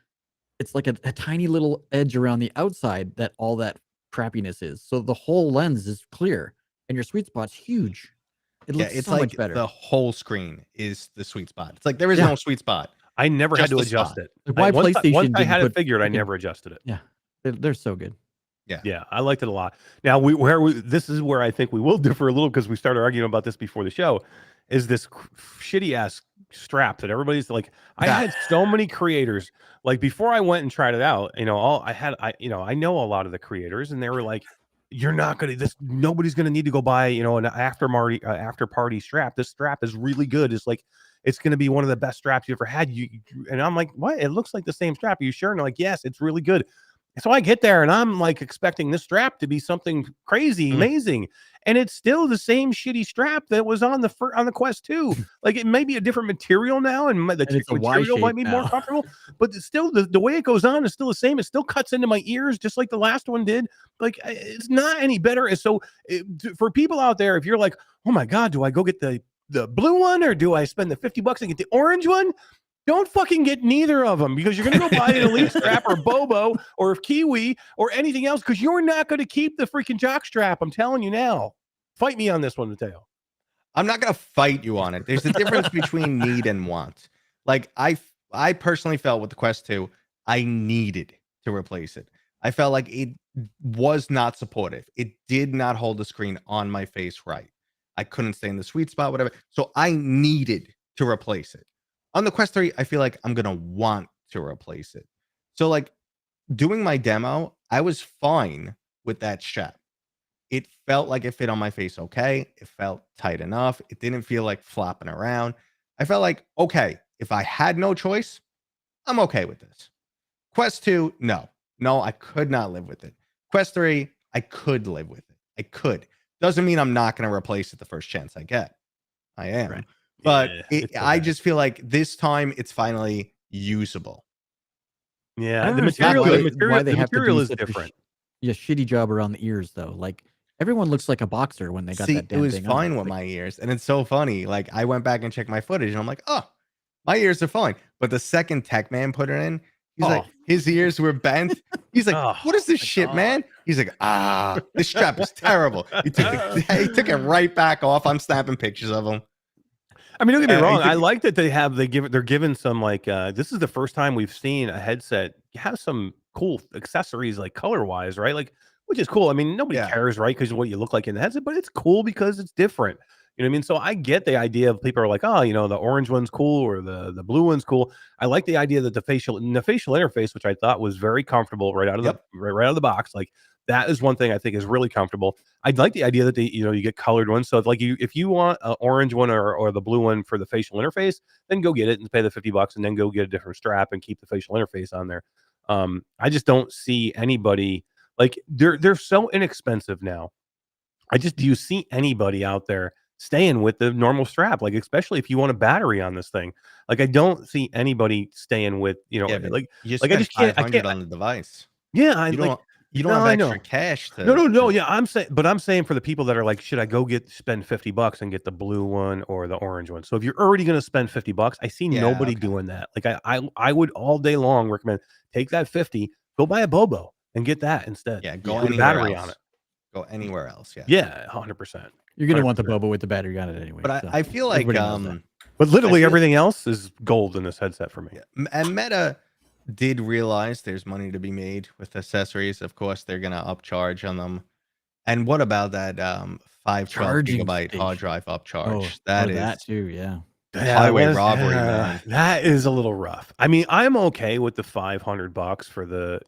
it's like a tiny little edge around the outside that all that crappiness is. So the whole lens is clear, and your sweet spot's huge. It looks it's so like much better. the whole screen is the sweet spot. It's like there is no sweet spot. I never had to Just the adjust spot. it. Like, why Once PlayStation I had didn't it put figured, I freaking- never adjusted it. Yeah, they're so good. Yeah, I liked it a lot. Now, this is where I think we will differ a little, because we started arguing about this before the show, is this shitty ass strap that everybody's like. I had so many creators, like, before I went and tried it out, I know a lot of the creators, and they were like, you're not going to, nobody's going to need to go buy, an after party strap. This strap is really good. It's like, it's going to be one of the best straps you ever had. And I'm like, what? It looks like the same strap. Are you sure? And they're like, yes, it's really good. So I get there and I'm like expecting this strap to be something crazy, amazing. And it's still the same shitty strap that was on the Quest 2. Like, it may be a different material now, and it's a Y material might shape be more now. comfortable, but it's still the way it goes on is still the same. It still cuts into my ears just like the last one did. Like, it's not any better. And so for people out there, if you're like, oh my God, do I go get the blue one, or do I spend the $50 and get the orange one? Don't fucking get neither of them, because you're going to go buy an Elite strap or Bobo or Kiwi or anything else, because you're not going to keep the freaking jock strap. I'm telling you now. Fight me on this one, Matteo. I'm not going to fight you on it. There's a difference between need and want. Like, I personally felt with the Quest 2, I needed to replace it. I felt like it was not supportive. It did not hold the screen on my face right. I couldn't stay in the sweet spot, whatever. So I needed to replace it. On the Quest 3, I feel like I'm going to want to replace it. So, like, doing my demo, I was fine with that strap. It felt like it fit on my face okay. It felt tight enough. It didn't feel like flopping around. I felt like, okay, if I had no choice, I'm okay with this. Quest 2, no, I could not live with it. Quest 3, I could live with it. I could. Doesn't mean I'm not going to replace it the first chance I get. I am. Right. But Yeah, I just feel like this time it's finally usable. Yeah, I the don't understand material why they have to material do is such a different. shitty job around the ears though. Like Everyone looks like a boxer when they got See, that it damn was thing on. fine with my ears, and it's so funny. Like I went back and checked my footage, and I'm like, oh, my ears are fine. But the second Tech Man put it in, he's like, his ears were bent. He's like, Oh, what is this my shit, God. man? He's like, this strap is terrible. He took it right back off. I'm snapping pictures of him. I mean, don't get me he wrong. took I it- like that they're given some like this is the first time we've seen a headset have some cool accessories like color wise, right? Like, which is cool. I mean, nobody Yeah. cares, right? Because of what you look like in the headset, but it's cool because it's different. You know what I mean? So I get the idea of people are like, oh, you know, the orange one's cool or the blue one's cool. I like the idea that the facial interface, which I thought was very comfortable right out of Yep. right out of the box, like that is one thing I think is really comfortable. I'd like the idea that you get colored ones. So if you want an orange one or the blue one for the facial interface, then go get it and pay the $50 and then go get a different strap and keep the facial interface on there. I just don't see anybody like they're so inexpensive now. Do you see anybody out there staying with the normal strap? Like, especially if you want a battery on this thing. Like, I don't see anybody staying with, Yeah, but like you I spend just can't, I 500 can't, on the device. yeah, You don't. You don't no, have I extra know. cash to. No. Yeah, I'm saying for the people that are like, should I go spend $50 and get the blue one or the orange one? So if you're already going to spend $50, I see Yeah, nobody okay. doing that. Like I would all day long recommend take that 50, go buy a Bobo and get that instead. Yeah, go with a anywhere battery else. on it. Go anywhere else. Yeah. Yeah, 100%. You're gonna want the 100%. Boba with the battery on it anyway. But so I feel like everybody knows that. But literally feel- everything else is gold in this headset for me. Yeah. And Meta did realize there's money to be made with accessories. Of course, they're gonna upcharge on them. And what about that 512 Charging gigabyte station. hard drive upcharge? Oh, that is that too. Yeah. highway robbery, man. That is a little rough. I mean, I'm okay with the $500 for the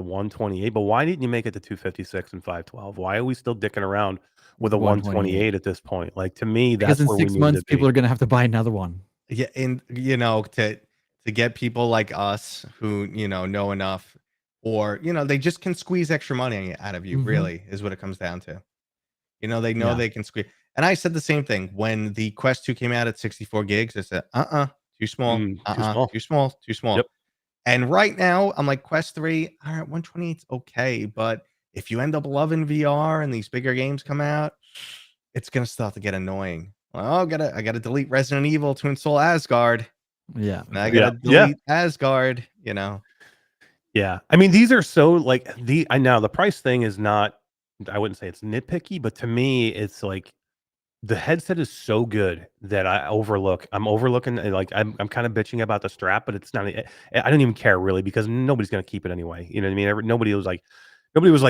128, but why didn't you make it to 256 and 512? Why are we still dicking around with a 128 at this point? Like, to me, that's Because in where we 6 need months, to be. people are gonna have to buy another one. Yeah, and to get people like us who know enough, or they just can squeeze extra money out of you. Mhm. Really, is what it comes down to. They know Yeah. they can squeeze. And I said the same thing when the Quest 2 came out at 64 gigs. I said, too small, Too small. too small. Yep. And right now, I'm like, Quest 3, all right, 128's okay, but if you end up loving VR and these bigger games come out, it's gonna start to get annoying. Well, I gotta delete Resident Evil to install Asgard. Yeah. And I Yeah. gotta delete Asgard. Yeah. I mean, these are so like I know the price thing is not, I wouldn't say it's nitpicky, but to me, it's like the headset is so good that I'm overlooking, like I'm kind of bitching about the strap, but it's not, I don't even care really because nobody's going to keep it anyway. You know what I mean? Nobody was like,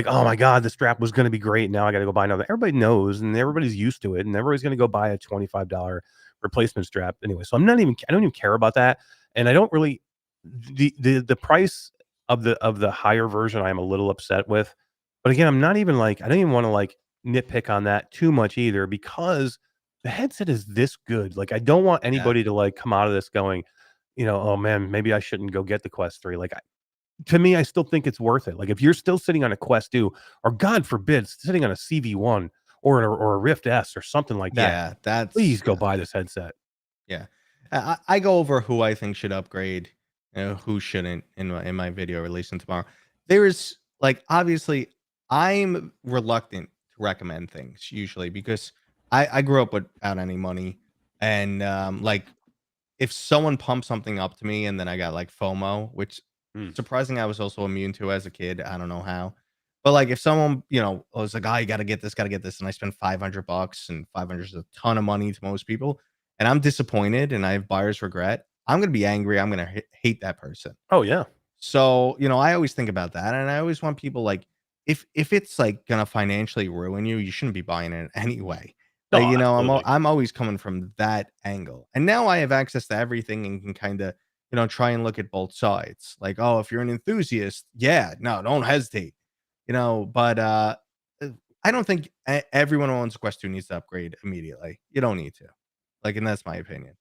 oh my God, the strap was going to be great. Now I got to go buy another. Everybody knows and everybody's used to it and everybody's going to go buy a $25 replacement strap anyway. So I don't even care about that. And I don't really, the price of the higher version, I'm a little upset with, but again, I don't even want to like nitpick on that too much either because the headset is this good. Like, I don't want anybody to like come out of this going, oh man, maybe I shouldn't go get the Quest 3. Like, to me, I still think it's worth it. Like, if you're still sitting on a Quest 2, or God forbid, sitting on a CV1 or a Rift S or something like that, please go buy this headset. Yeah, I go over who I think should upgrade, who shouldn't in my video releasing tomorrow. There is like, obviously, I'm reluctant to recommend things usually because I grew up without any money, and like if someone pumped something up to me and then I got like FOMO, which surprisingly I was also immune to as a kid. I don't know how, but like if someone was like, oh, you gotta get this, and I spend $500, and 500 is a ton of money to most people, and I'm disappointed and I have buyer's regret, I'm gonna be angry. I'm gonna hate that person. Oh yeah. So I always think about that, and I always want people like, if it's like gonna financially ruin you, you shouldn't be buying it anyway. No, Like, absolutely. I'm always coming from that angle, and now I have access to everything and can kind of try and look at both sides. Like, oh, if you're an enthusiast, yeah, no, don't hesitate, But I don't think everyone who owns a Quest 2 needs to upgrade immediately. You don't need to, like, and that's my opinion.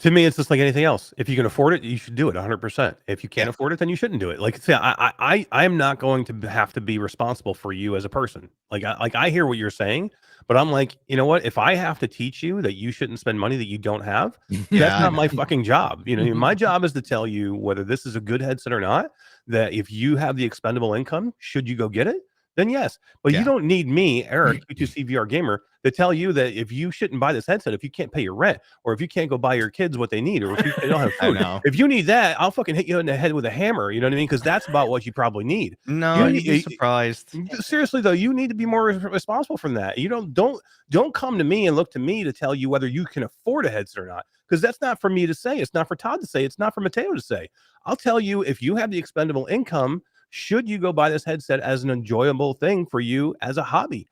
To me, it's just like anything else. If you can afford it, you should do it 100%. If you can't afford it, then you shouldn't do it. Like, say, I am not going to have to be responsible for you as a person. Like, I hear what you're saying, but I'm like, you know what? If I have to teach you that you shouldn't spend money that you don't have, that's not my fucking job. My job is to tell you whether this is a good headset or not. That if you have the expendable income, should you go get it? then yes. But you Yeah. don't need me, Eric, Q2C VR gamer, to tell you that if you shouldn't buy this headset, if you can't pay your rent, or if you can't go buy your kids what they need, or if they don't have I food. know. If you need that, I'll fucking hit you in the head with a hammer. You know what I mean? Because that's about what you probably need. No, You you'd be need- surprised. Seriously though, you need to be more responsible from that. You don't come to me and look to me to tell you whether you can afford a headset or not, because that's not for me to say. It's not for Todd to say. It's not for Matteo to say. I'll tell you, if you have the expendable income, should you go buy this headset as an enjoyable thing for you as a hobby?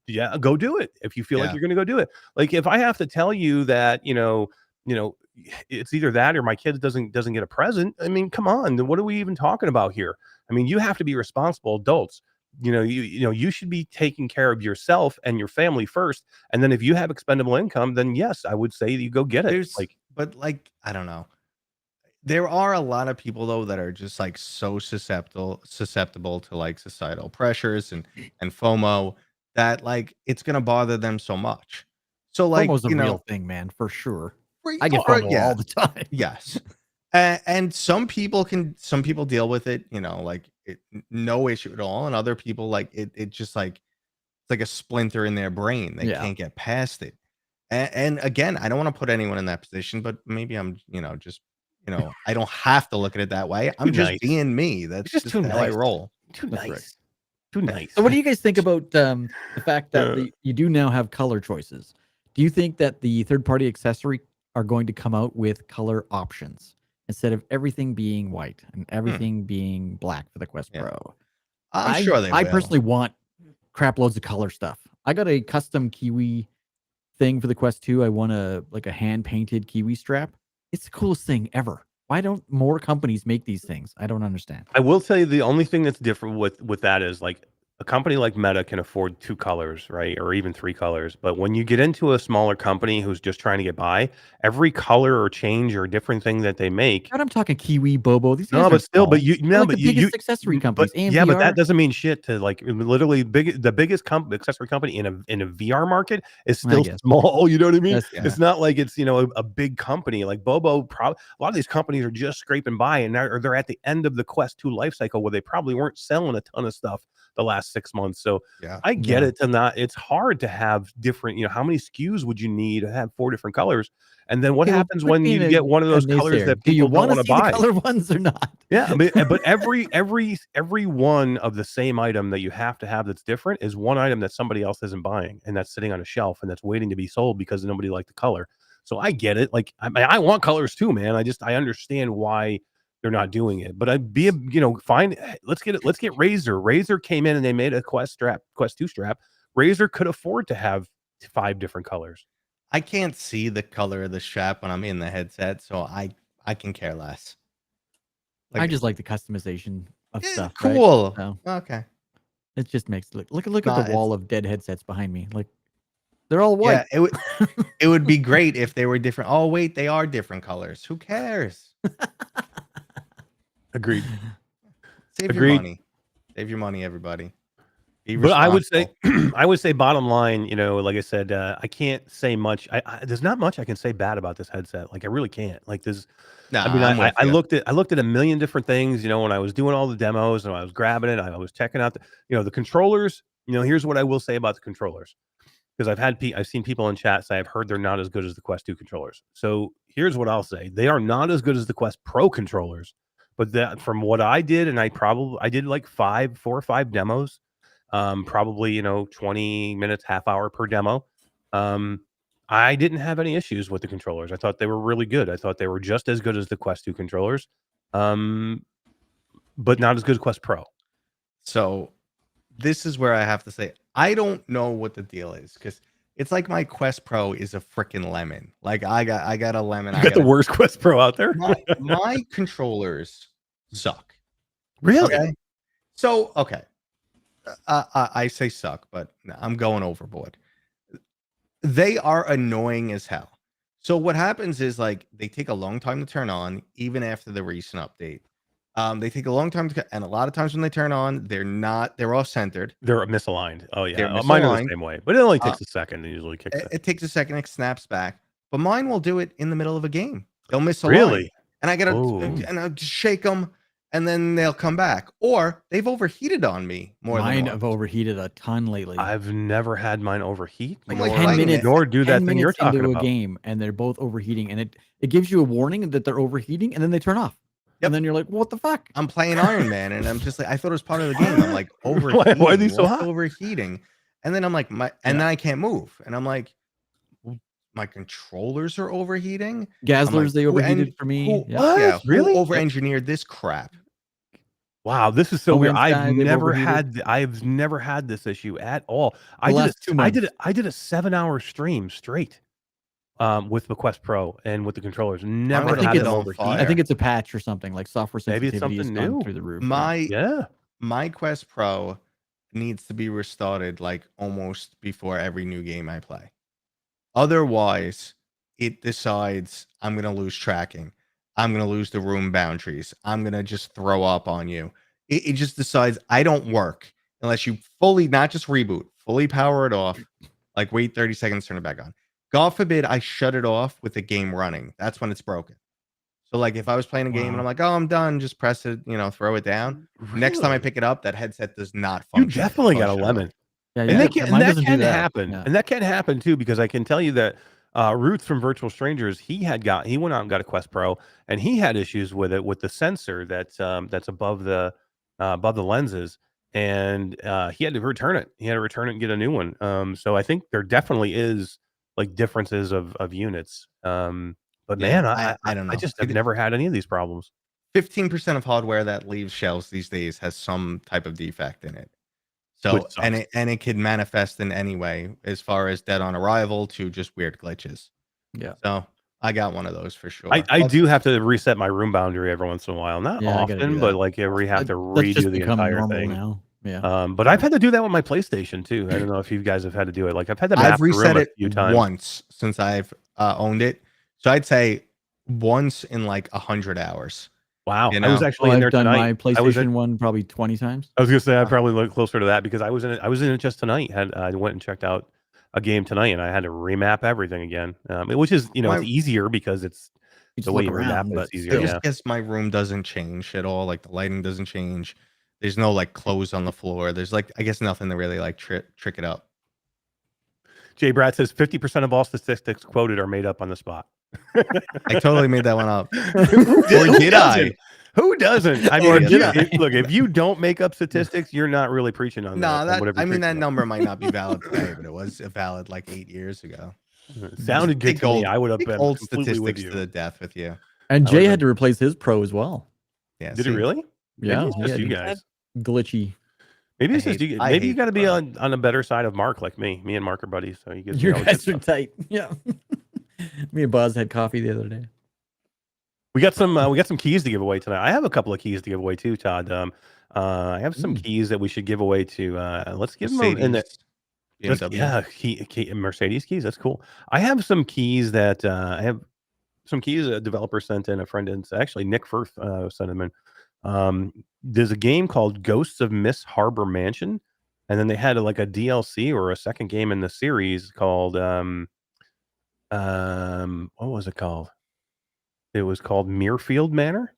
Yeah, go do it. If you feel like Yeah. you're going to go do it. Like if I have to tell you that, it's either that or my kid doesn't get a present. I mean, come on. Then what are we even talking about here? I mean, you have to be responsible adults. You should be taking care of yourself and your family first. And then if you have expendable income, then yes, I would say you go get it. But I don't know. There are a lot of people though that are just like so susceptible to like societal pressures and FOMO that like it's gonna bother them so much. So like FOMO's a real thing, man, for sure. right, I get or- FOMO all the time. Yes. And some people deal with it, no issue at all. And other people like it just like it's like a splinter in their brain. They Yeah. can't get past it. And again, I don't want to put anyone in that position, but maybe I'm, just, I don't have to look at it that way. I'm just nice. being me. That's just just too how I nice. roll. Too That's nice. right. Too nice. So what do you guys think about the fact that you do now have color choices? Do you think that the third-party accessory are going to come out with color options instead of everything being white and everything being black for the Quest Yeah. Pro? I'm sure they I will. personally want crap loads of color stuff. I got a custom Kiwi thing for the Quest 2. I want a hand-painted Kiwi strap. It's the coolest thing ever. Why don't more companies make these things? I don't understand. I will tell you the only thing that's different with that is like a company like Meta can afford 2 colors, right? Or even 3 colors. But when you get into a smaller company who's just trying to get by, every color or change or different thing that they make. God, I'm talking Kiwi, Bobo. These guys No, but aren't still, small. but you They're no, like but the you biggest accessory companies. but yeah, but that doesn't mean shit to like literally the biggest accessory company in a VR market is still guess. small. You know what I mean? That's- It's not like it's a big company like Bobo. A lot of these companies are just scraping by, and they're at the end of the Quest 2 life cycle where they probably weren't selling a ton of stuff the last 6 months. So Yeah. I get it. It's hard to have different. How many SKUs would you need to have 4 different colors? And then what Okay, well, happens quit when you being get one of a those colors naysayer. that Do you people don't want want to to see the buy? color ones or not? Yeah, I mean, but every one of the same item that you have to have that's different is one item that somebody else isn't buying, and that's sitting on a shelf and that's waiting to be sold because nobody liked the color. So I get it. Like I want colors too, man. I understand why they're not doing it. But let's get Razer. Razer came in and they made a Quest 2 strap. Razer could afford to have 5 different colors. I can't see the color of the strap when I'm in the headset, so I can care less. I just like the customization of stuff. Cool. Right? So Okay. it just makes look at Nah, the wall of dead headsets behind me. Like they're all white. Yeah, it would be great if they were different. Oh wait, they are different colors. Who cares? Agreed. Save Agreed. your money. Save your money, everybody. Be But I would say, responsible. bottom line, like I said, I can't say much. There's not much I can say bad about this headset. Like I really can't. Like there's, Nah, I mean, I'm with I you. looked at a million different things. When I was doing all the demos and I was grabbing it, I was checking out the controllers. Here's what I will say about the controllers, because I've seen people in chat say I've heard they're not as good as the Quest 2 controllers. So here's what I'll say: they are not as good as the Quest Pro controllers. But that from what I did, and I did like 4 or 5 demos. Probably 20 minutes, half hour per demo. I didn't have any issues with the controllers. I thought they were really good. I thought they were just as good as the Quest 2 controllers, but not as good as Quest Pro. So this is where I have to say I don't know what the deal is, because it's like my Quest Pro is a freaking lemon. Like I got a lemon. You got the worst Quest Pro out there. My controllers suck. Really? Okay. So okay. I say suck, but I'm going overboard. They are annoying as hell. So what happens is like they take a long time to turn on, even after the recent update. They take a long time and a lot of times when they turn on, they're off centered. They're misaligned. Oh yeah, They're mine are the misaligned. same way, but it only takes a second. It usually kicks in. It takes a second, it snaps back, but mine will do it in the middle of a game. They'll miss a line. Really? And I gotta Oh. and I just shake them, and then they'll come back, or they've overheated on me more Mine than have once. overheated a ton lately. I've never had mine overheat, I'm like like, nor, 10 minutes, nor do 10 that thing you're minutes talking into a about. game, and they're both overheating, and it gives you a warning that they're overheating, and then they turn off. Yep. And then you're like, what the fuck? I'm playing Iron Man, and I'm just like, I thought it was part of the game. I'm like, Why overheating. are these so What's hot? overheating? And then I'm like, then I can't move, and I'm like, well, my controllers are overheating. Gazzlers, they who overheated for me. Who, Yep. What? yeah, Really? who over-engineered this crap? Wow, this is so No weird. Man's Sky, they've overheated. I've never had this issue at all. The last 2 months. I did a 7-hour stream straight with the Quest Pro and with the controllers. Never would've had lit them on overheat. fire. I think it's a patch or something, like software Maybe it's sensitivity has something gone new. through the roof. Yeah. My Quest Pro needs to be restarted like almost before every new game I play. Otherwise, it decides I'm going to lose tracking. I'm going to lose the room boundaries. I'm going to just throw up on you. It just decides I don't work unless you fully, not just reboot, fully power it off, like wait 30 seconds, turn it back on. God forbid I shut it off with the game running. That's when it's broken. So like if I was playing a game and I'm like, oh, I'm done, just press it, throw it down. Next time I Really? pick it up, that headset does not You function. definitely got a lemon. Yeah, And yeah, that can, and mine that doesn't do can that. happen. Yeah. And that can happen too, because I can tell you that Roots from Virtual Strangers, he went out and got a Quest Pro, and he had issues with it, with the sensor that's above the lenses, and he had to return it. He had to return it and get a new one. So I think there definitely is like differences of units. But Yeah, man, I don't know. I just have never had any of these problems. 15% of hardware that leaves shelves these days has some type of defect in it. So Which sucks. and it can manifest in any way, as far as dead on arrival to just weird glitches. Yeah. So I got one of those for sure. I do have to reset my room boundary every once in a while. Not Yeah, I gotta do often, but that. like every have to That's just redo the become entire normal thing. now. Yeah. But I've had to do that with my PlayStation too. I don't know if you guys have had to do it. Like I've had to map I've the room reset a it few times. once since I've owned it. So I'd say once in like 100 hours. Wow, You I was know? actually in there I've done tonight. my I was PlayStation one probably 20 times. gonna say I probably look closer to that because I was in it just tonight. I went and checked out a game tonight, and I had to remap everything again. Which is it's easier because it's You the just way look you remap around, it. but It's easier. I still. just guess my room doesn't change at all. Like the lighting doesn't change. There's no like clothes on the floor. There's like, I guess, nothing to really like trick it up. Jay Brad says 50% of all statistics quoted are made up on the spot. I totally made that one up. Who did I? Who doesn't? I mean, Or if did you, I? look, if you don't make up statistics, you're not really preaching on No, that. that whatever I you're mean that preaching number might not be valid today, but it was valid like 8 years ago. on. It sounded good to me. I would have Take been old completely with statistics you. to the death with you. And I Jay was had to replace his Pro as well. Yeah. Did it really? Yeah, Maybe it's he just had you to- guys. Glitchy. Maybe I it's just hate- you. I Maybe you hate got to the be Pro. on a better side of Mark, like me. Me and Mark are buddies, so you You guys are tight. Yeah. Me and Buzz had coffee the other day. We got some keys to give away tonight. I have a couple of keys to give away too, Todd. I have some keys that we should give away to. Let's give them in the. Mercedes, BMW. Yeah, Mercedes keys. That's cool. I have some keys that I have some keys a developer sent in. A friend, and actually Nick Firth sent them in. There's a game called Ghosts of Miss Harbor Mansion, and then they had like a DLC or a second game in the series called what was it called? It was called Muirfield Manor.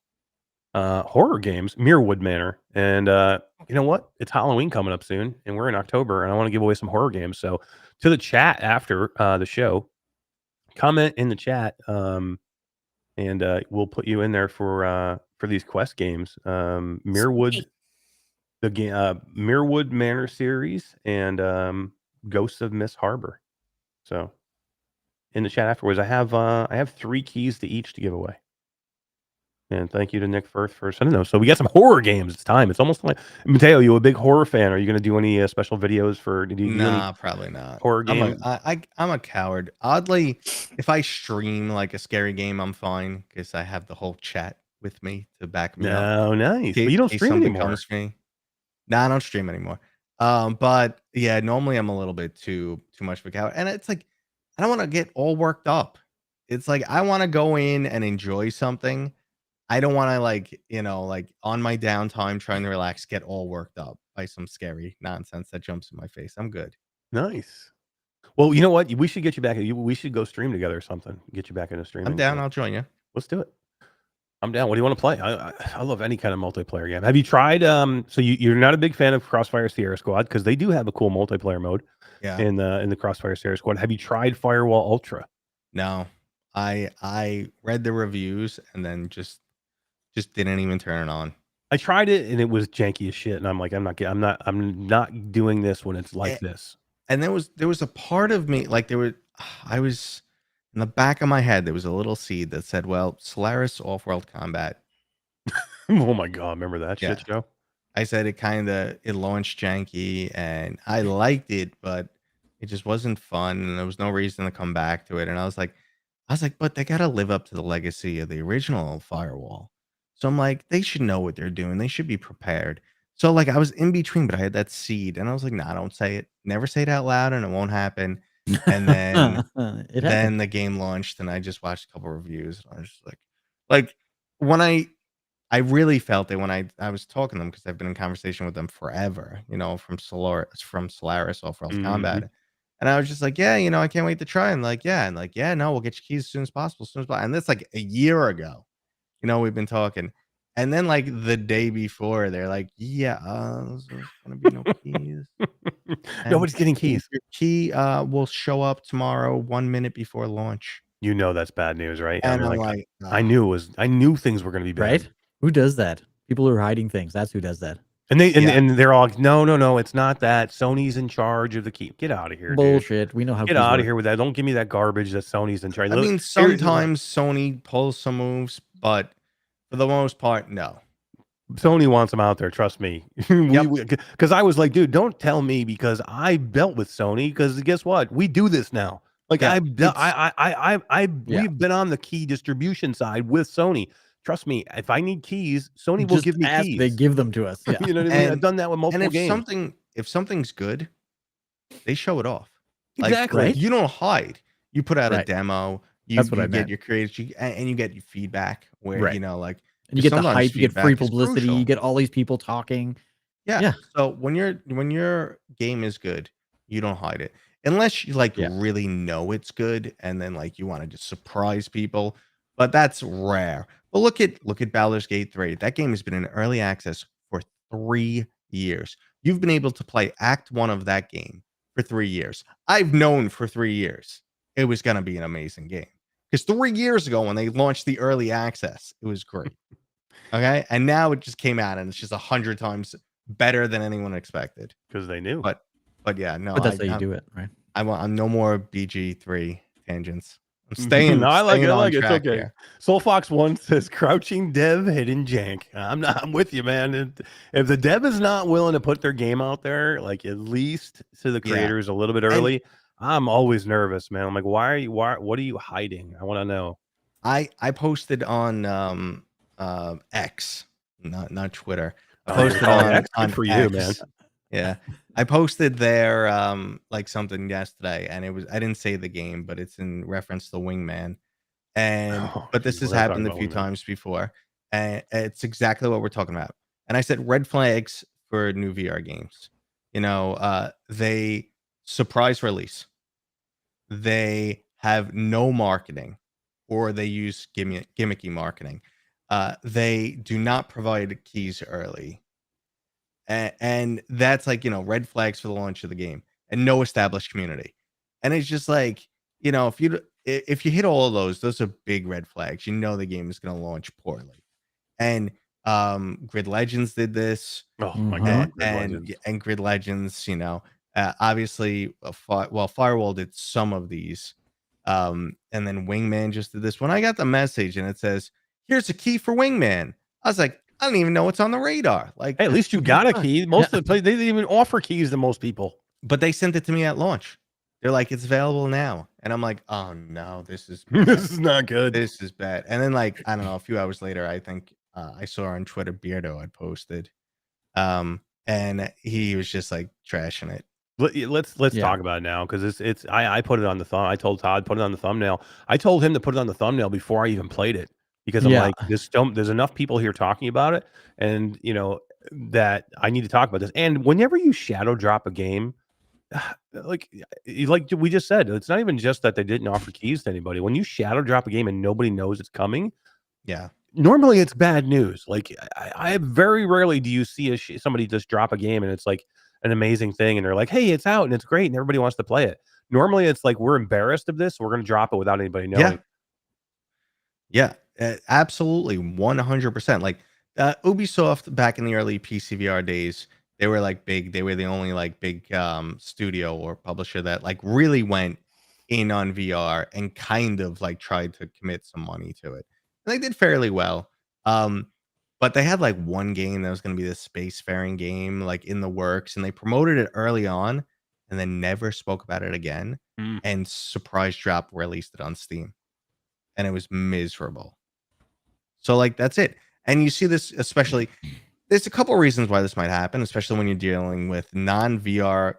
Horror games, Muirwood Manor. And you know what? It's Halloween coming up soon, and we're in October, and I want to give away some horror games. So to the chat after the show, comment in the chat, and we'll put you in there for these quest games. Muirwood, the game, Muirwood Manor series, and Ghosts of Miss Harbor. So in the chat afterwards, I have 3 keys to each to give away. And thank you to Nick Firth for sending those. So we got some horror games. It's time. It's almost like Matteo. You a big horror fan? Are you going to do any special videos for? Do you do any Probably not. horror game? I'm a coward. Oddly, if I stream like a scary game, I'm fine because I have the whole chat with me to back me up. No, nice. In But you don't case stream something anymore. comes to me. Nah, I don't stream anymore. But yeah, normally I'm a little bit too much of a coward, and it's like I don't want to get all worked up. It's like I want to go in and enjoy something. I don't want to like on my downtime trying to relax, get all worked up by some scary nonsense that jumps in my face. I'm good. Nice. Well, you know what? We should get you back. We should go stream together or something. Get you back into streaming. I'm down. So I'll join you. let's do it. I'm down. What do you want to play? I love any kind of multiplayer game. Have you tried? So you're not a big fan of Crossfire Sierra Squad because they do have a cool multiplayer mode Yeah. in the Crossfire Sierra Squad. Have you tried Firewall Ultra? No, I read the reviews and then just didn't even turn it on. I tried it and it was janky as shit. And I'm like, I'm not doing this when it's like this. And there was a part of me like I was in the back of my head there was a little seed that said, well, Solaris Off-World Combat. Oh my god, remember that shit show? I said it launched janky and I liked it, but it just wasn't fun and there was no reason to come back to it. And I was like, but they gotta live up to the legacy of the original Firewall. So I'm like, they should know what they're doing. They should be prepared. So like I was in between, but I had that seed and I was like, nah, don't say it. Never say it out loud and it won't happen. And then Then the game launched and I just watched a couple reviews and I was just like when I really felt it when I was talking to them because I've been in conversation with them forever, from Solaris Off-World Combat. And I was just like, yeah, I can't wait to try. And no, we'll get your keys as soon as possible, And that's like a year ago, we've been talking. And then like the day before, they're like, yeah, there's gonna be no keys. Nobody's getting keys. Your key will show up tomorrow, 1 minute before launch. That's bad news, right? And I'm like, I knew things were gonna be bad. right? Who does that? People who are hiding things. That's who does that. And they're all like, no, it's not that. Sony's in charge of the key. Get out of here, Bullshit. dude. We know how. Get out of here with that. Don't give me that garbage that Sony's in charge. I mean, sometimes Sony pulls some moves, but for the most part, no. Sony wants them out there. Trust me. Because I was like, dude, don't tell me because I built with Sony. Because guess what? We do this now. Like we've been on the key distribution side with Sony. Trust me, if I need keys, Sony will give me keys. They give them to us. Yeah. You know what I mean? I've done that with multiple games. If something's good, they show it off. Exactly. You don't hide. You put out a demo. That's what I get meant. your creators, and you get your feedback. Where and you get the hype, you get free publicity, you get all these people talking. Yeah. So when your game is good, you don't hide it unless you really know it's good, and then you want to just surprise people. But that's rare. But look at Baldur's Gate 3. That game has been in early access for 3 years. You've been able to play Act 1 of that game for 3 years. I've known for 3 years it was going to be an amazing game. Because 3 years ago when they launched the early access, it was great. Okay? And now it just came out and it's just 100 times better than anyone expected. Because they knew. But yeah, no. But that's how you do it, right? I'm no more BG3 tangents. I'm staying. No, I like it. It's okay. Here. Soulfox1 says crouching dev, hidden jank. I'm with you, man. If the dev is not willing to put their game out there, at least to the creators a little bit early, I'm always nervous, man. I'm like, what are you hiding? I want to know. I posted on X, not Twitter. I posted on for X. you, man. Yeah. I posted there something yesterday, and I didn't say the game, but it's in reference to Wingman. But this has happened a few times before, and it's exactly what we're talking about. And I said red flags for new VR games. They surprise release. They have no marketing, or they use gimmicky marketing. They do not provide keys early. And that's red flags for the launch of the game, and no established community. And it's just if you hit all of those are big red flags. The game is going to launch poorly. And Grid Legends did this. Oh my god! And Grid Legends, obviously, Firewall did some of these, and then Wingman just did this. When I got the message and it says, "Here's a key for Wingman," I was like, I don't even know what's on the radar. Hey, at least you got a key. Most of the places, they didn't even offer keys to most people. But they sent it to me at launch. They're like, it's available now. And I'm like, oh no, this is bad. This is not good. This is bad. And then I don't know, a few hours later, I think I saw on Twitter Beardo had posted. And he was just trashing it. Let's talk about it now, because I put it on the thumb. I told Todd put it on the thumbnail. I told him to put it on the thumbnail before I even played it. Because I'm like, there's enough people here talking about it, and that I need to talk about this. And whenever you shadow drop a game, like we just said, it's not even just that they didn't offer keys to anybody. When you shadow drop a game and nobody knows it's coming, normally it's bad news. Like I very rarely do you see somebody just drop a game and it's like an amazing thing and they're like, hey, it's out and it's great and everybody wants to play it. Normally it's like we're embarrassed of this, so we're going to drop it without anybody knowing. Absolutely, 100%. Like Ubisoft back in the early PCVR days, they were like big. They were the only like big studio or publisher that like really went in on VR and kind of like tried to commit some money to it. And they did fairly well. But they had like one game that was going to be this spacefaring game like in the works, and they promoted it early on and then never spoke about it again. And surprise drop released it on Steam, and it was miserable. So like that's it. And you see this especially. There's a couple reasons why this might happen, especially when you're dealing with non-VR,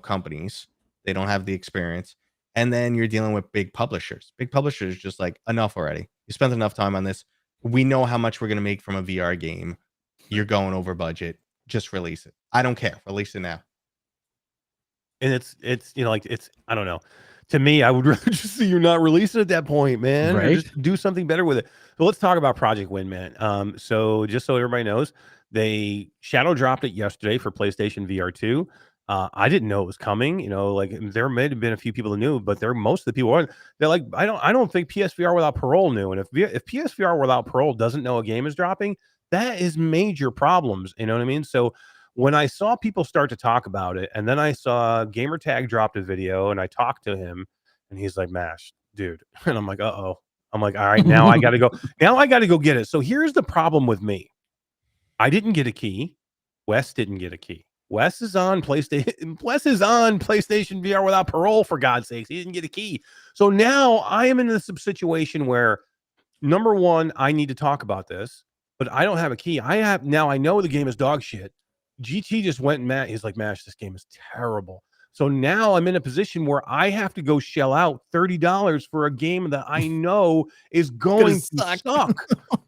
companies. They don't have the experience, and then you're dealing with big publishers. Big publishers just like enough already. You spent enough time on this. We know how much we're gonna make from a VR game. You're going over budget. Just release it. I don't care. Release it now. And it's like it's I don't know. To me, I would rather just see you not release it at that point, man. Or Right. just do something better with it. So let's talk about Project Wingman. So just so everybody knows, they shadow dropped it yesterday for PlayStation VR2. I didn't know it was coming. Like there may have been a few people who knew, but most of the people aren't. They're like, I don't think PSVR without parole knew. And if PSVR without parole doesn't know a game is dropping, that is major problems. You know what I mean? So when I saw people start to talk about it, and then I saw Gamertag dropped a video, and I talked to him, and he's like, "Mash, dude," and I'm like, "Uh-oh." I'm like, "All right, now I got to go. Now I got to go get it." So here's the problem with me: I didn't get a key. Wes didn't get a key. Wes is on PlayStation. Wes is on PlayStation VR without parole. For God's sakes, he didn't get a key. So now I am in this situation where, number one, I need to talk about this, but I don't have a key. I know the game is dog shit. GT just went and he's like, Mash, this game is terrible. So now I'm in a position where I have to go shell out $30 for a game that I know is going to suck.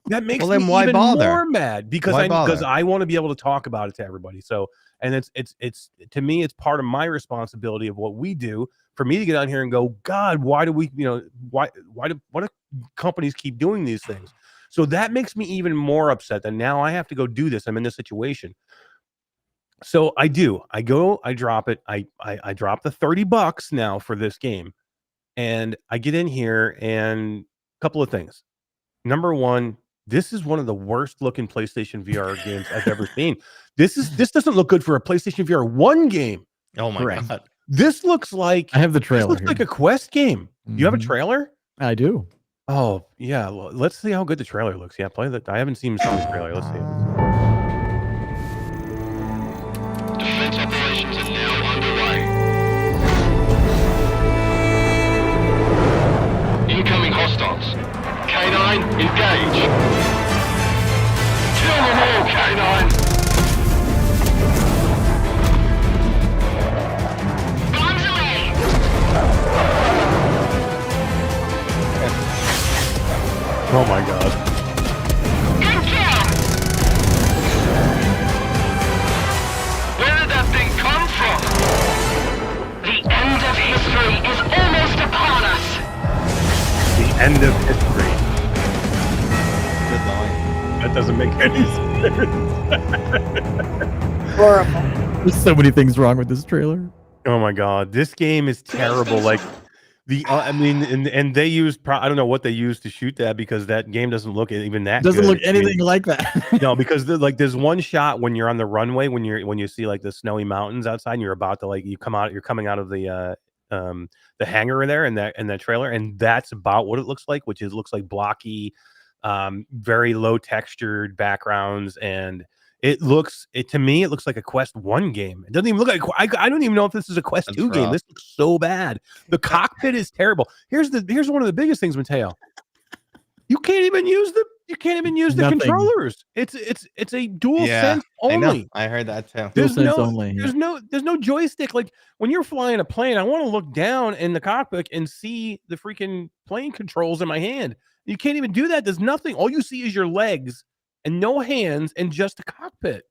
That makes me even more mad because I want to be able to talk about it to everybody. So, and it's to me, it's part of my responsibility of what we do for me to get on here and go, God, why do we, why do companies keep doing these things? So that makes me even more upset that now I have to go do this. I'm in this situation. So I drop it. I drop the $30 now for this game, and I get in here and a couple of things. Number one, this is one of the worst looking PlayStation VR games I've ever seen. This doesn't look good for a PlayStation VR 1 game. Oh my God. This looks like I have the trailer. This looks like a Quest game. You have a trailer? I do. Oh yeah. Let's see how good the trailer looks. Yeah, play that. I haven't seen the trailer. Let's see. Defense operations are now underway. Incoming hostiles. K9, engage. Kill them all, K9. Bombs away. Oh my God. Good kill. Where did that thing come from? The end of history is almost upon us. The end of history. Good line. That doesn't make any sense. Horrible. There's so many things wrong with this trailer. Oh my God, this game is terrible. Like and they used I don't know what they used to shoot that, because that game doesn't look even that Doesn't good. look anything like that. No, because there's one shot when you're on the runway when you see like the snowy mountains outside and you're about to you're coming out of the hangar there in that trailer, and that's about what it looks like, which looks like blocky, very low textured backgrounds, and to me it looks like a Quest 1 game. It doesn't even look like I don't even know if this is a Quest 2 game. This looks so bad. The cockpit is terrible. Here's one of the biggest things, Matteo. You can't even use the controllers. It's a dual sense only. I heard that too. There's no joystick. Like when you're flying a plane, I want to look down in the cockpit and see the freaking plane controls in my hand. You can't even do that. There's nothing. All you see is your legs and no hands and just a cockpit.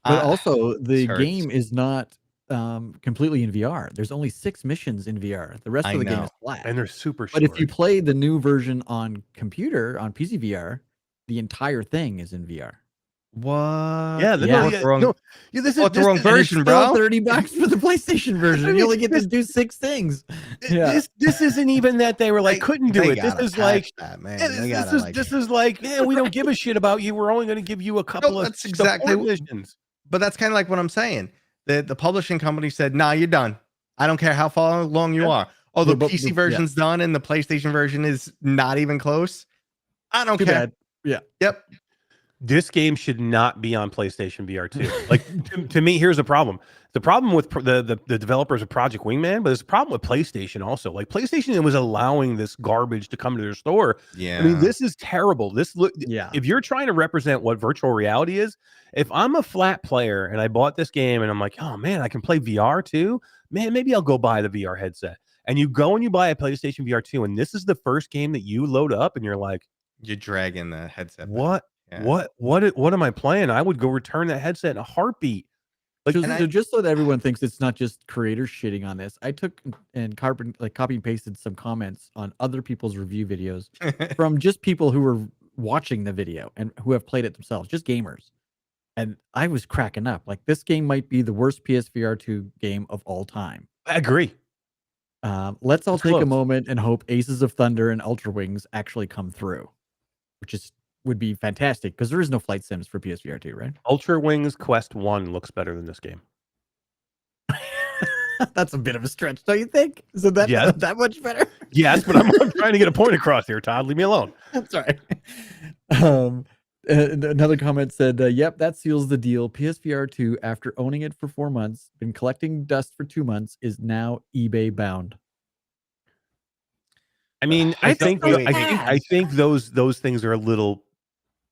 But also the game is not completely in VR. There's only 6 missions in VR. The rest of the game is flat. And they're super short. But if you play the new version on computer, on PC VR, the entire thing is in VR. What? Yeah, Yeah. no, Bought the wrong, no, yeah, this is bought the wrong And it's version, still bro. $30 for the PlayStation version. And you only get to do 6 things. Yeah. This isn't even that they were like couldn't do They it. This gotta is like patch that, man. yeah, They this gotta, is like, this is like yeah, we don't give a shit about you. We're only going to give you a couple of that's exactly support missions. but that's kind of like what I'm saying. The publishing company said, "Nah, you're done. I don't care how far long you Yeah. are. Oh, the But- PC yeah. version's done and the PlayStation version is not even close. I don't Too care." bad. Yeah. Yep. This game should not be on PlayStation VR2. Like to me, here's the problem. The problem with the developers of Project Wingman, but there's a problem with PlayStation also. Like PlayStation was allowing this garbage to come to their store. Yeah. I mean, this is terrible. Yeah. If you're trying to represent what virtual reality is, if I'm a flat player and I bought this game and I'm like, oh man, I can play VR too, man, maybe I'll go buy the VR headset. And you go and you buy a PlayStation VR2, and this is the first game that you load up, and you're like, You're dragging the headset. back. what? Yeah. What am I playing? I would go return that headset in a heartbeat. Like, Just so that everyone thinks it's not just creators shitting on this, I took and copy and pasted some comments on other people's review videos from just people who were watching the video and who have played it themselves, just gamers. And I was cracking up. Like, this game might be the worst PSVR2 game of all time. I agree. Let's all It's take a close. moment and hope Aces of Thunder and Ultra Wings actually come through, which would be fantastic because there is no flight sims for PSVR2, right? Ultra Wings Quest 1 looks better than this game. That's a bit of a stretch, don't you think? Is it that, Yeah. that much better? Yes, but I'm trying to get a point across here, Todd. Leave me alone. That's right. Another comment said, yep, that seals the deal. PSVR2, after owning it for 4 months, been collecting dust for 2 months, is now eBay bound. I mean, I I think- think wait, I think those things are a little.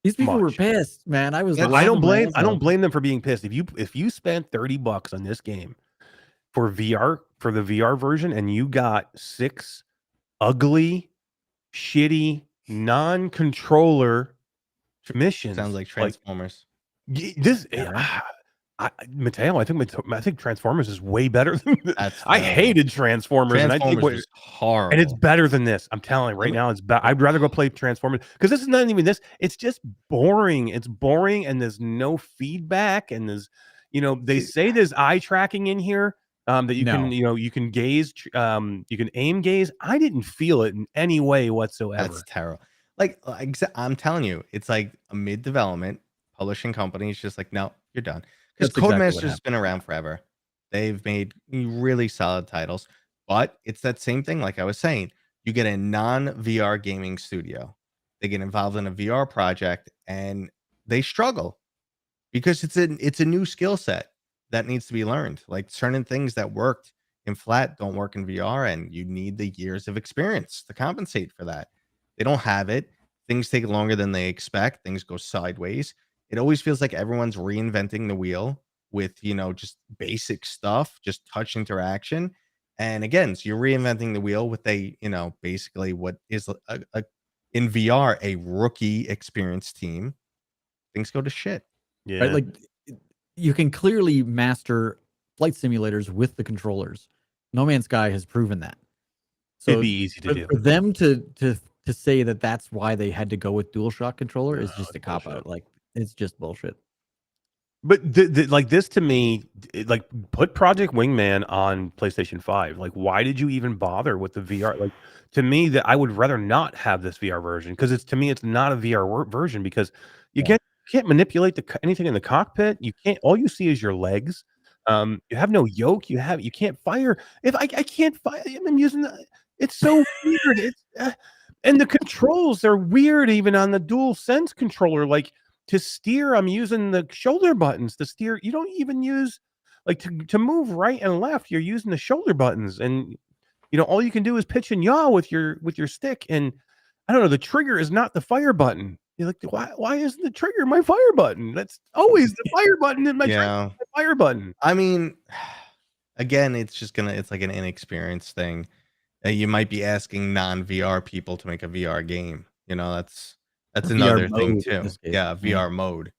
These people were Much. pissed, man. I was. Yeah, I don't laughing my blame. ass I don't off. blame them for being pissed. If you spent $30 on this game for VR for the VR version, and you got 6 ugly, shitty, non-controller missions, Sounds like Transformers. this. Yeah. Matteo, I think Transformers is way better than this. That's I hated Transformers, and I think Transformers was horrible. and it's better than this. I'm telling you right now, it's better. I'd rather go play Transformers because this is not even this. It's just boring. It's boring, and there's no feedback. And there's, they say there's eye tracking in here that you can, you can gaze, you can aim gaze. I didn't feel it in any way whatsoever. That's terrible. Like I'm telling you, it's like a mid-development publishing company is just like, no, you're done. Because That's exactly what Codemaster's been around forever. They've made really solid titles, but it's that same thing. Like I was saying, you get a non-VR gaming studio, they get involved in a VR project, and they struggle because it's a new skill set that needs to be learned. Like certain things that worked in flat don't work in VR, and you need the years of experience to compensate for that. They don't have it. Things take longer than they expect. Things go sideways. It always feels like everyone's reinventing the wheel with, just basic stuff, just touch interaction. And again, so you're reinventing the wheel with basically what is in VR, a rookie experience team. Things go to shit. Yeah, Right? Like, you can clearly master flight simulators with the controllers. No Man's Sky has proven that. So it'd be easy to do. for them to say that that's why they had to go with DualShock controller is just a cop bullshit. out. Like, it's just bullshit. But like this to me, like put Project Wingman on PlayStation 5. Like, why did you even bother with the VR? Like, to me, that I would rather not have this VR version because it's not a VR version because you can't manipulate anything in the cockpit. You can't. All you see is your legs. You have no yoke. You can't fire. If I can't fire, I'm using it's so weird. It's and the controls are weird even on the DualSense controller. Like, to steer, I'm using the shoulder buttons to steer. You don't even use like to move right and left. You're using the shoulder buttons, and all you can do is pitch and yaw with your stick. And I don't know, the trigger is not the fire button. You're like, why isn't the trigger my fire button? That's always the fire button in my trigger, my fire button. I mean, again, it's like an inexperienced thing. You might be asking non-VR people to make a VR game. That's another thing mode in too. this case. Yeah, VR mode.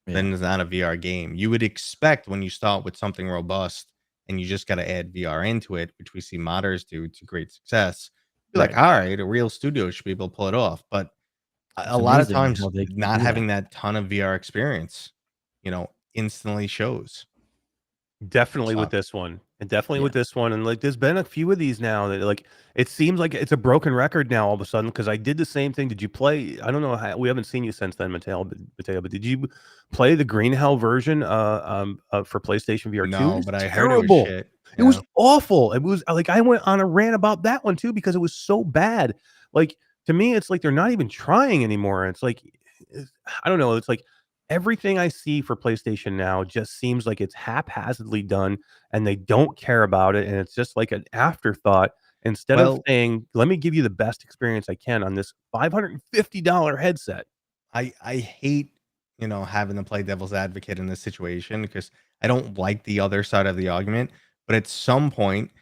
Yeah. Then it's not a VR game. You would expect when you start with something robust and you just got to add VR into it, which we see modders do to great success. You're like, all right, a real studio should be able to pull it off. But a lot of amazing times how they can not do having that ton of VR experience, instantly shows. Definitely with So, this one. And definitely Yeah. with this one. And like there's been a few of these now that like it seems like it's a broken record now all of a sudden because I did the same thing. Did you play? I don't know how we haven't seen you since then, Matteo, but did you play the Green Hell version for PlayStation VR2? no, It's but I heard it was terrible. shit. It was awful. It was like I went on a rant about that one too because it was so bad. Like to me, it's like they're not even trying anymore. It's like I don't know. It's like everything I see for PlayStation now just seems like it's haphazardly done and they don't care about it. And it's just like an afterthought instead of Well, saying, let me give you the best experience I can on this $550 headset. I hate, having to play devil's advocate in this situation because I don't like the other side of the argument. But at some point,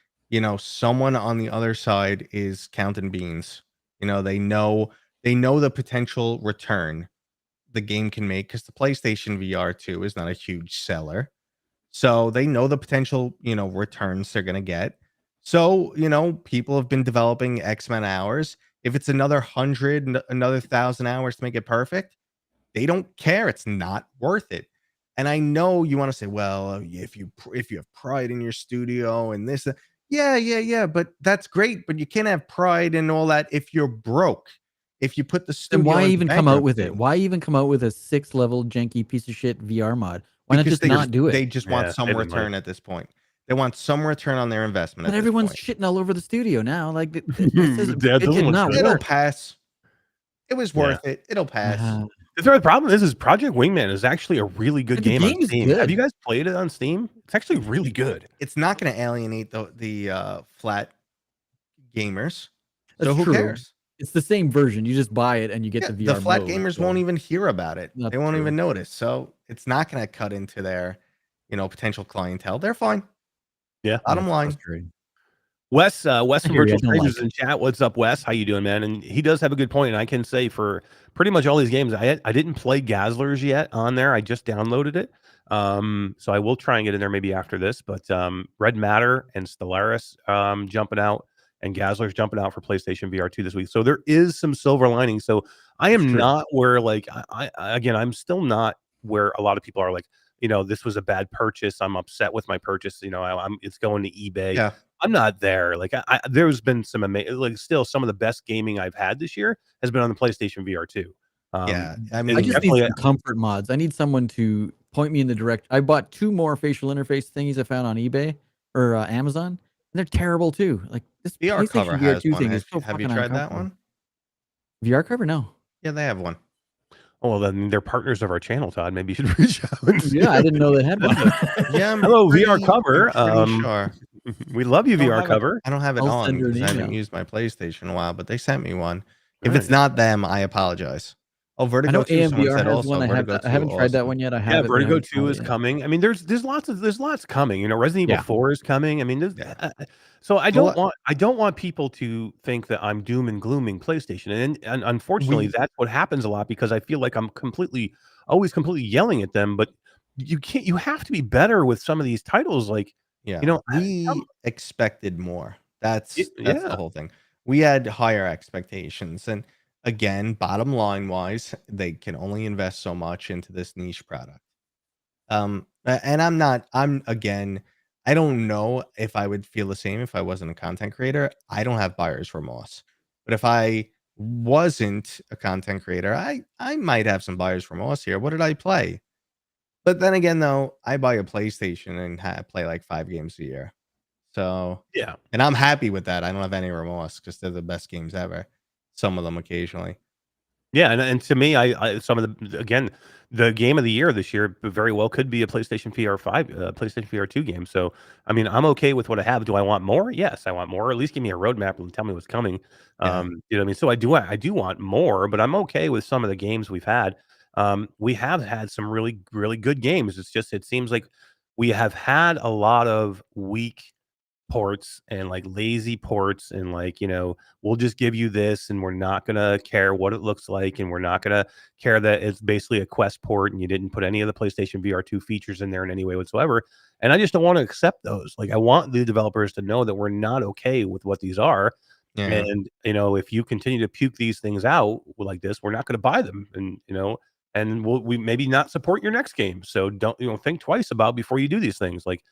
someone on the other side is counting beans. They know the potential return the game can make because the PlayStation VR2 is not a huge seller. So they know the potential, returns they're going to get. So, people have been developing X amount of hours. If it's another 100, another 1,000 hours to make it perfect, they don't care. It's not worth it. And I know you want to say, well, if you have pride in your studio and this, yeah, but that's great. But you can't have pride and all that if you're broke. If you put the Then studio why into even come out with it? bankruptcy. Why even come out with a 6-level janky piece of shit VR mod? Why not Because just not do they it? just want Yeah, some save the money. return at this point. They want some return on their investment But at this everyone's point. shitting all over the studio now. Like this is Yeah, it doesn't did look not good. It'll work. pass. It was Yeah. worth it. It'll pass. The problem is Project Wingman is actually a really good The game on game is Steam. Have good. you guys played it on Steam? It's actually really good. It's not going to alienate the flat gamers. So That's who true. cares? It's the same version. You just buy it and you get Yeah, the VR the flat mode, gamers so won't even hear about it. That's They won't true. even notice. So it's not going to cut into their, potential clientele. They're fine. Yeah. Bottom That's line. frustrating. Wes I from hear you. I Virtual don't Strangers like in chat. What's up, Wes? How you doing, man? And he does have a good point. And I can say for pretty much all these games, I didn't play Gazlers yet on there. I just downloaded it. So I will try and get in there maybe after this. But Red Matter and Stellaris jumping out and Gazlers jumping out for PlayStation VR2 this week. So there is some silver lining. So I am true. not where like again, I'm still not where a lot of people are like, this was a bad purchase. I'm upset with my purchase. It's going to eBay. Yeah. I'm not there. Like there's been some amazing, like still some of the best gaming I've had this year has been on the PlayStation VR2. Yeah. I I mean, just need definitely some comfort mods. I need someone to point me in the direct. I bought 2 more facial interface thingies I found on eBay or Amazon, and they're terrible too. Like this VR cover PlayStation has VR2 one. thing is so Have you fucking tried that uncomfortable. one? VR cover? No. Yeah, they have one. Oh, well, then they're partners of our channel, Todd. Maybe you should reach out. And see. Yeah, I didn't know they had one. Yeah. I'm Hello, VR pretty cover. sure. We love you, I don't VR have it- cover. I don't have it I'll on send her an because I haven't email. used my PlayStation in a while, but they sent me one. If Right. it's not them, I apologize. Oh, I Vertigo know 2, someone AMVR said has also. one. I Vertigo haven't 2 tried that awesome. one yet. I have Yeah, it, but I Vertigo haven't 2 tried is it yet. coming. I mean, there's lots coming. Resident Evil Yeah. 4 is coming. I mean, Yeah. so I So don't want people to think that I'm doom and glooming PlayStation. And unfortunately, that's what happens a lot because I feel like I'm always completely yelling at them, but you have to be better with some of these titles like Yeah, we expected more. That's the yeah. whole thing. We had higher expectations, and again, bottom line wise, they can only invest so much into this niche product. And I don't know if I would feel the same if I wasn't a content creator. I don't have buyer's remorse, but if I wasn't a content creator, I might have some buyer's remorse here. What did I play? But then again, though, I buy a PlayStation and play like 5 games a year. So, Yeah. and I'm happy with that. I don't have any remorse because they're the best games ever. Some of them occasionally. Yeah, and to me, I some of the game of the year this year very well could be a PlayStation VR5, PlayStation VR2 game. So, I mean, I'm okay with what I have. Do I want more? Yes, I want more. Or at least give me a roadmap and tell me what's coming. Yeah. You know what I mean? So I do want more, but I'm okay with some of the games we've had. We have had some really, really good games. It seems like we have had a lot of weak ports and like lazy ports and like we'll just give you this and we're not gonna care what it looks like and we're not gonna care that it's basically a Quest port and you didn't put any of the PlayStation VR2 features in there in any way whatsoever. And I just don't want to accept those. Like I want the developers to know that we're not okay with what these are. Yeah. And if you continue to puke these things out like this, we're not going to buy them, and we maybe not support your next game. So don't think twice about before you do these things. Like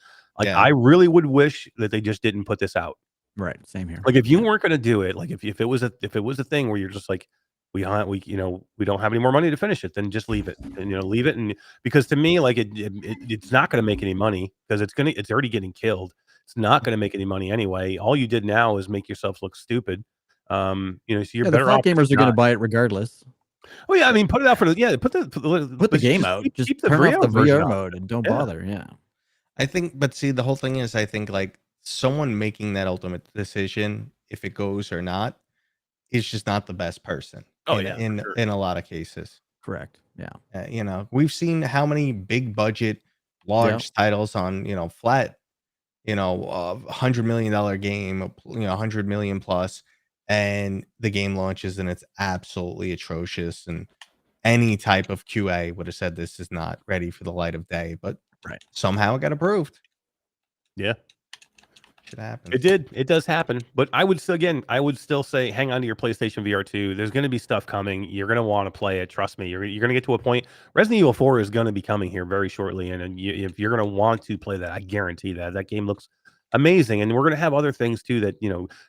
Yeah. I really would wish that they just didn't put this out. Right. Same here. Like if you weren't going to do it, like if it was a thing where you're just like, we don't have any more money to finish it, then just leave it, and leave it. And because to me, like it's not going to make any money because it's already getting killed. It's not going to make any money anyway. All you did now is make yourself look stupid. So you're the better fat off. gamers are going to buy it regardless. Oh yeah, I mean, put it out for put the game out. Just the turn off the version VR on. mode and don't Yeah. bother. Yeah. I think, but see, the whole thing is, I think like someone making that ultimate decision, if it goes or not, is just not the best person. Oh, in, yeah, for in sure. in a lot of cases. Correct. Yeah. We've seen how many big budget, large titles on flat, $100 million game, 100 million plus, and the game launches and it's absolutely atrocious. And any type of QA would have said this is not ready for the light of day, but Right. somehow it got approved. Yeah. Shit happens. It did. It does happen. But I would still say hang on to your PlayStation VR2. There's going to be stuff coming. You're going to want to play it. Trust me. You're going to get to a point. Resident Evil 4 is going to be coming here very shortly. And if you're going to want to play that, I guarantee that game looks amazing. And we're going to have other things too that,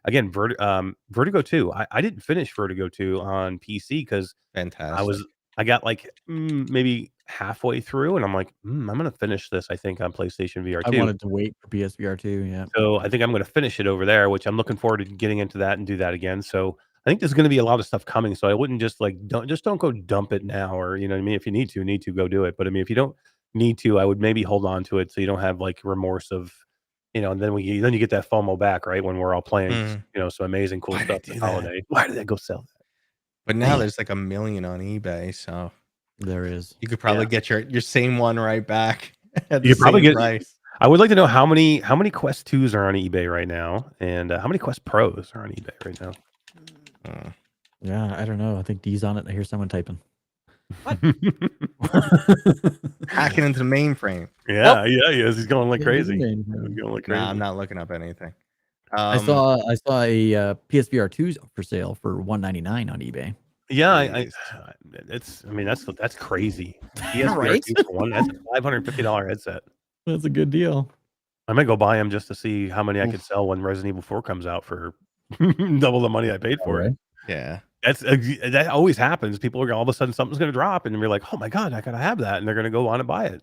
again, Vertigo 2. I didn't finish Vertigo 2 on PC because Fantastic. I got like maybe halfway through and I'm like, I'm going to finish this, I think, on PlayStation VR2. I wanted to wait for PSVR2. Yeah. So I think I'm going to finish it over there, which I'm looking forward to getting into that and do that again. So I think there's going to be a lot of stuff coming. So I wouldn't just don't go dump it now, or what I mean, if you need to go do it. But I mean, if you don't need to, I would maybe hold on to it so you don't have like remorse of, and then you get that FOMO back, right? When we're all playing, some amazing cool Why did stuff they this do that? holiday. Why did they go sell that? But now there's like 1 million on eBay, so there is. you could probably get your same one right back at You the could probably same get. price. I would like to know how many Quest 2s are on eBay right now, and how many Quest Pros are on eBay right now. Yeah, I don't know. I think D's on it. I hear someone typing. Hacking into the mainframe. Yeah, yes, he's going like crazy. Yeah, He's going like crazy. Nah, I'm not looking up anything. I saw a PSVR 2 for sale for $199 on eBay. Yeah, that's crazy. Right? PSVR 2 for one, that's a $550 headset. That's a good deal. I might go buy them just to see how many I could sell when Resident Evil 4 comes out for double the money I paid for it. Yeah. That always happens. People are all of a sudden something's going to drop, and we're like, "Oh my god, I gotta have that!" And they're going to go on and buy it.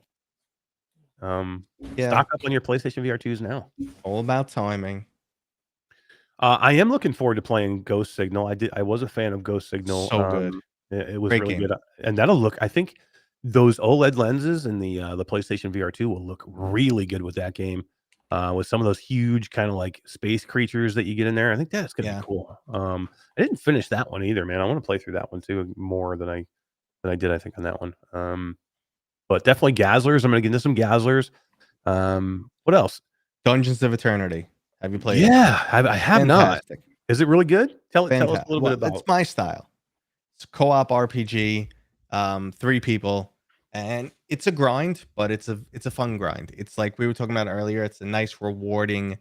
Stock up on your PlayStation VR2s now. All about timing. I am looking forward to playing Ghost Signal. I was a fan of Ghost Signal. So good. It was Great really game. good, and that'll look. I think those OLED lenses in the PlayStation VR2 will look really good with that game. With some of those huge kind of like space creatures that you get in there, I think that's gonna be cool. I didn't finish that one either, man. I want to play through that one too more than I did. I think on that one. But definitely Gazzlers. I'm gonna get into some Gazzlers. What else? Dungeons of Eternity. Have you played it? Yeah, I have not. Fantastic. Is it really good? Tell us a little Well, bit about. It's my style. It's a co-op RPG, 3 people, and it's a grind, but it's a fun grind. It's like we were talking about earlier. It's a nice, rewarding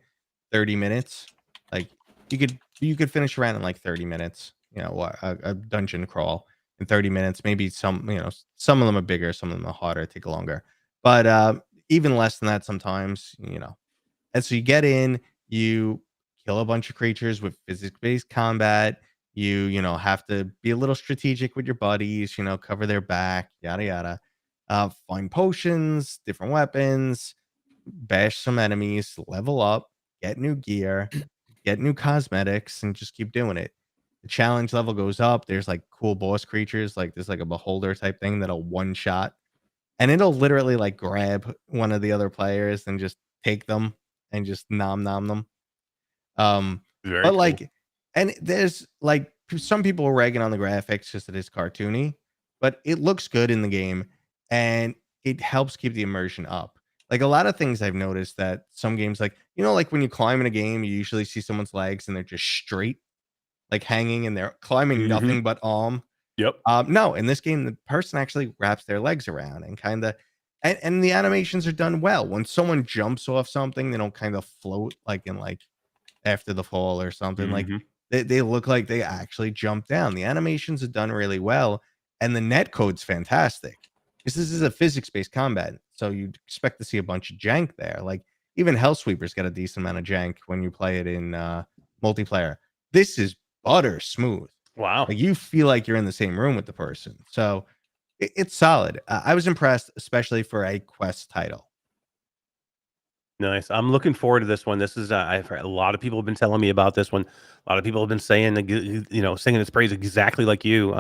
30 minutes. Like you could finish around in like 30 minutes. A dungeon crawl in 30 minutes. Maybe some of them are bigger, some of them are harder, take longer, but even less than that sometimes. And so you get in. You kill a bunch of creatures with physics-based combat. You have to be a little strategic with your buddies, cover their back, yada yada. Find potions, different weapons, bash some enemies, level up, get new gear, get new cosmetics, and just keep doing it. The challenge level goes up. There's like cool boss creatures, like there's like a beholder type thing that'll one shot, and it'll literally like grab one of the other players and just take them and just nom them. Very But cool. like, and there's like some people are ragging on the graphics just that it's cartoony, but it looks good in the game and it helps keep the immersion up. Like a lot of things I've noticed that some games, like like when you climb in a game, you usually see someone's legs and they're just straight, like hanging, and they're climbing nothing but arm. Yep. No, in this game, the person actually wraps their legs around and kind of, and the animations are done well. When someone jumps off something, they don't kind of float like in like After the Fall or something. Like They look like they actually jump down. The animations are done really well, and the netcode's fantastic. Because this is a physics-based combat, so you'd expect to see a bunch of jank there. Like even Hellsweeper's got a decent amount of jank when you play it in multiplayer. This is butter smooth. Wow. Like you feel like you're in the same room with the person. So it's solid. I was impressed, especially for a Quest title. Nice. I'm looking forward to this one. This is I've heard a lot of people have been telling me about this one. A lot of people have been saying, singing its praise exactly like you.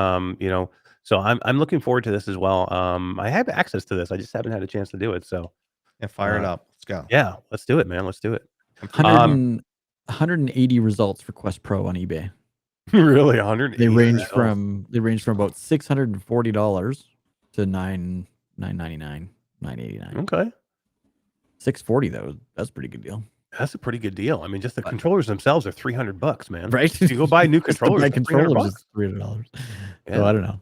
So I'm looking forward to this as well. I have access to this. I just haven't had a chance to do it. So Yeah, fire it up. Let's go. yeah, let's do it, man. Let's do it. 180 results for Quest Pro on eBay. Really, 100. They range from about $640 to $999, $989. Okay, $640 though. That's a pretty good deal, that's a pretty good deal. I mean, just the controllers themselves are $300, man. right? If you go buy new Just to buy controllers, controllers is $300. Yeah. So I don't know.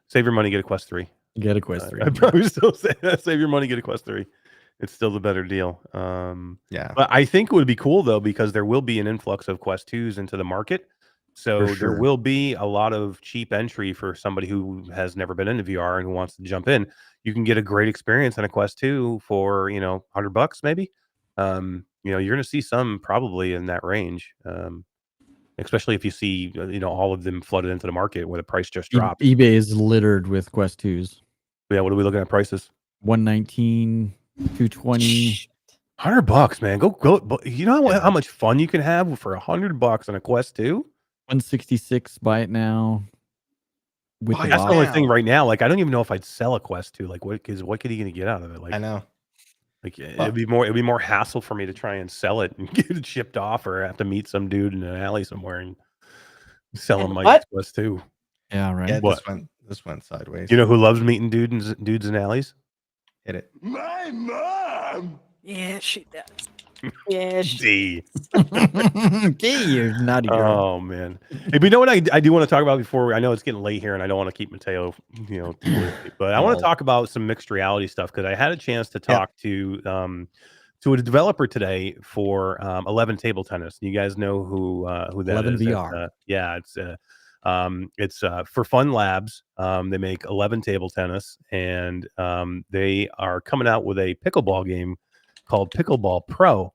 Save your money, get a Quest 3. Get a Quest 3. I'd probably still say that. Save your money, get a Quest 3. It's still the better deal. Yeah. But I think it would be cool though, because there will be an influx of Quest 2s into the market. So For sure. there will be a lot of cheap entry for somebody who has never been into VR and who wants to jump in. You can get a great experience on a Quest 2 for, $100 maybe. You're going to see some probably in that range. Especially if you see, all of them flooded into the market where the price just dropped. eBay is littered with Quest 2s. Yeah, what are we looking at prices? 119, 220. $100, man. Go. You know how much fun you can have for $100 on a Quest 2? 166. Buy it now. With the That's the box. only thing right now. Like, I don't even know if I'd sell a Quest 2. Like, what could he gonna get out of it? Like, I know. like it'd be more hassle for me to try and sell it and get it shipped off, or have to meet some dude in an alley somewhere and sell him And my what? Quest 2. Yeah, right. Yeah, What? this went sideways. You know who loves meeting dudes in alleys? Hit it. My mom. Yeah, she does. Yeah, D. Okay, you naughty girl. Oh man. Hey, but you know what I do want to talk about before I know it's getting late here and I don't want to keep Matteo, too late, but I want to talk about some mixed reality stuff, because I had a chance to talk to a developer today for 11 Table Tennis. You guys know who that 11 is. VR. It's for Fun Labs. They make 11 Table Tennis, and they are coming out with a pickleball game called Pickleball Pro.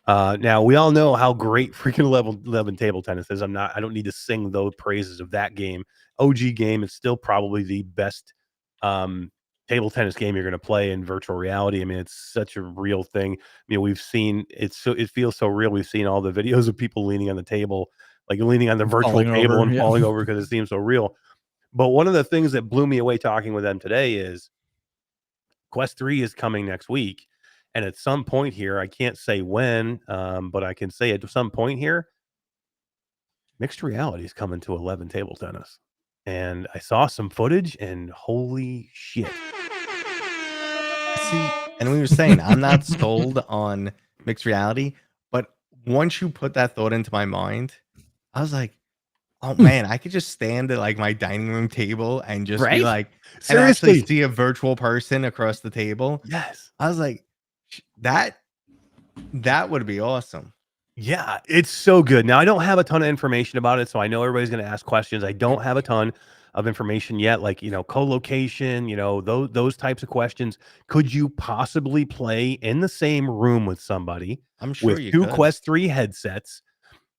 Now we all know how great freaking 11 Table Tennis is. I don't need to sing those praises of that game. OG game is still probably the best table tennis game you're going to play in virtual reality. I mean, it's such a real thing. We've seen it feels so real. We've seen all the videos of people leaning on the table, like leaning on the virtual Falling table over, and yeah. falling over because it seems so real. But one of the things that blew me away talking with them today is Quest 3 is coming next week. And at some point here, I can't say when, but I can say at some point here, mixed reality is coming to 11 Table Tennis. And I saw some footage, and holy shit. See, and we were saying I'm not sold on mixed reality, but once you put that thought into my mind, I was like, oh man, I could just stand at like my dining room table and just be Right? like, and actually Seriously. see a virtual person across the table. Yes. I was like, that would be awesome. Yeah, it's so good. Now, I don't have a ton of information about it, so I know everybody's going to ask questions. I don't have a ton of information yet, like, co-location, those types of questions. Could you possibly play in the same room with somebody I'm sure with you two could. Quest 3 headsets,